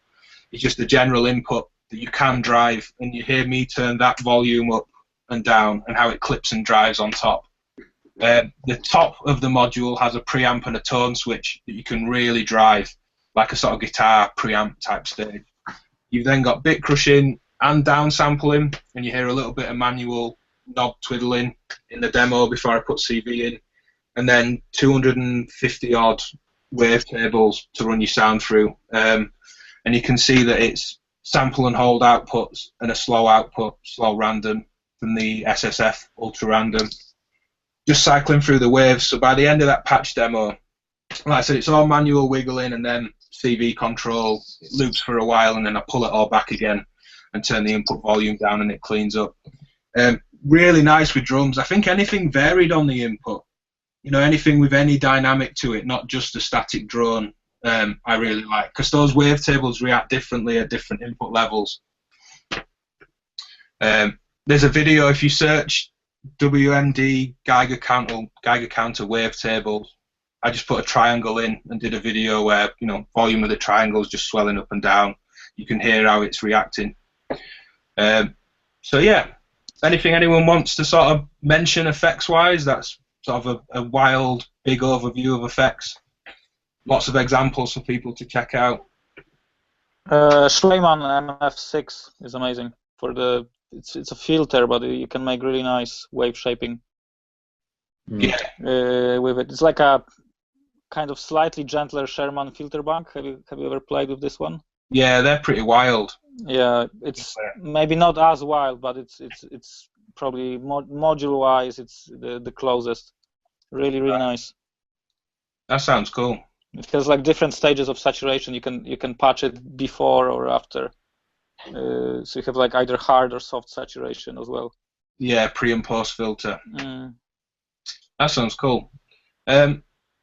is just the general input that you can drive, and you hear me turn that volume up and down and how it clips and drives on top. The top of the module has a preamp and a tone switch that you can really drive, like a sort of guitar preamp type stage. You've then got bit crushing and downsampling, and you hear a little bit of manual knob twiddling in the demo before I put CV in, and then 250 odd wavetables to run your sound through. and you can see that it's sample and hold outputs and a slow output, slow random from the SSF ultra random, just cycling through the waves. So by the end of that patch demo, like I said, it's all manual wiggling and then CV control. It loops for a while and then I pull it all back again and turn the input volume down and it cleans up. Really nice with drums. I think anything varied on the input, you know, anything with any dynamic to it, not just a static drone, I really like, because those wavetables react differently at different input levels. There's a video, if you search WMD Geiger counter wavetables, I just put a triangle in and did a video where, you know, volume of the triangle is just swelling up and down. You can hear how it's reacting. So yeah, anything anyone wants to sort of mention effects-wise? That's sort of a wild, big overview of effects. Lots of examples for people to check out. Schleiman MF6 is amazing. It's a filter, but you can make really nice wave shaping. Yeah. With it, it's like a kind of slightly gentler Sherman filter bank. Have you ever played with this one? Yeah, they're pretty wild. Yeah, it's maybe not as wild, but it's probably module-wise, it's the closest. Really nice. That sounds cool. It has like different stages of saturation. You can patch it before or after. So you have like either hard or soft saturation as well. Yeah, pre and post filter. Mm. That sounds cool.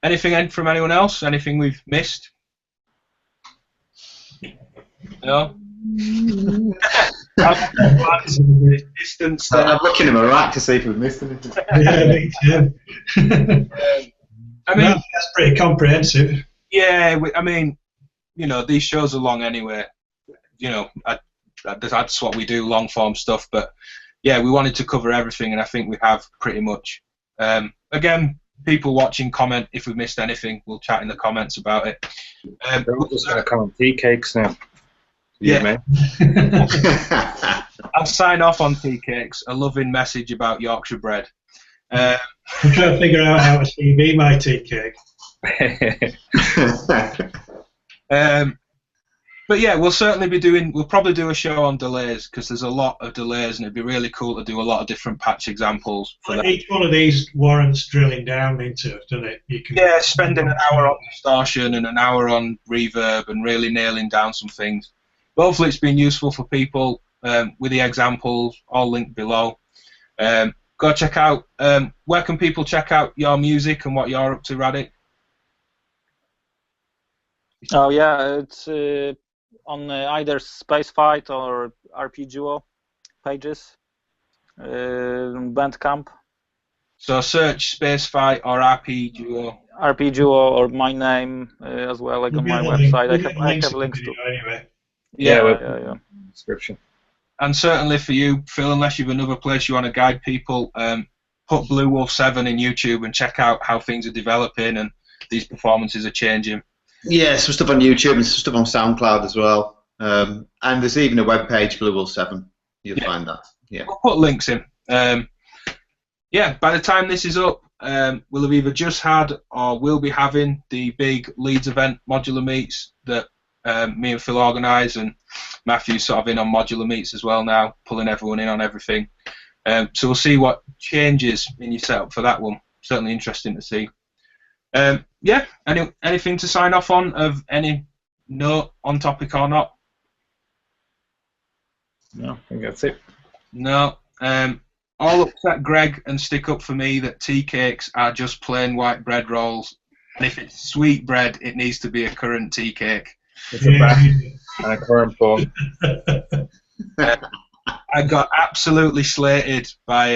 Anything from anyone else? Anything we've missed? No? I'm looking at my rack to see if we've missed anything. Yeah, I mean, that's pretty comprehensive. Yeah, I mean, you know, these shows are long anyway. You know, that's what we do, long form stuff. But yeah, we wanted to cover everything, and I think we have pretty much. Again, people watching, comment if we missed anything. We'll chat in the comments about it. We're just going to comment tea cakes now. Yeah, man. I'll sign off on tea cakes. A loving message about Yorkshire bread. I'm trying to figure out how to CV my tea cake. But yeah, we'll probably do a show on delays, because there's a lot of delays, and it'd be really cool to do a lot of different patch examples for that. Each one of these warrants drilling down into, doesn't it? Yeah, spending an hour on distortion and an hour on reverb and really nailing down some things. But hopefully it's been useful for people with the examples, all linked below. Go check out, where can people check out your music and what you're up to, Radek? Oh yeah, it's on either Spacefight or RP Duo pages, Bandcamp. So search Spacefight or RP Duo. RP Duo or my name as well, like on my website. I have links to. Anyway. Yeah. Description. And certainly for you, Phil, unless you've another place you want to guide people, put Blue Wolf 7 in YouTube and check out how things are developing and these performances are changing. Yeah, some stuff on YouTube and some stuff on SoundCloud as well. And there's even a web page, Blue Wolf 7. You'll find that. Yeah. We'll put links in. Yeah, by the time this is up, we'll have either just had or will be having the big Leeds event, Modular Meets, that me and Phil organise, and Matthew's sort of in on Modular Meets as well now, pulling everyone in on everything. So we'll see what changes in your setup for that one. Certainly interesting to see. Yeah, anything to sign off on of any note, on topic or not? No, I think that's it. No. All upset Greg and stick up for me that tea cakes are just plain white bread rolls. And if it's sweet bread, it needs to be a currant tea cake. It's a back and a currant bun. I got absolutely slated by,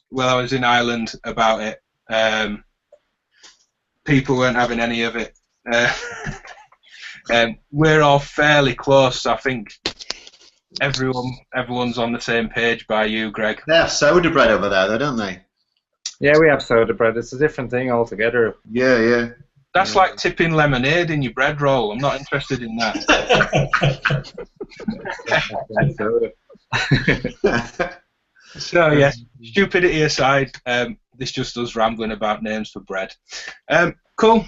well, I was in Ireland about it. People weren't having any of it. We're all fairly close. I think everyone's on the same page by you, Greg. They have soda bread over there, though, don't they? Yeah, we have soda bread. It's a different thing altogether. Yeah. That's like tipping lemonade in your bread roll. I'm not interested in that. So yeah, stupidity aside, This just us rambling about names for bread. Cool.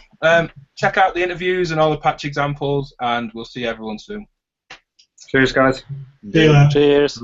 Check out the interviews and all the patch examples, and we'll see everyone soon. Cheers, guys. Yeah. Cheers.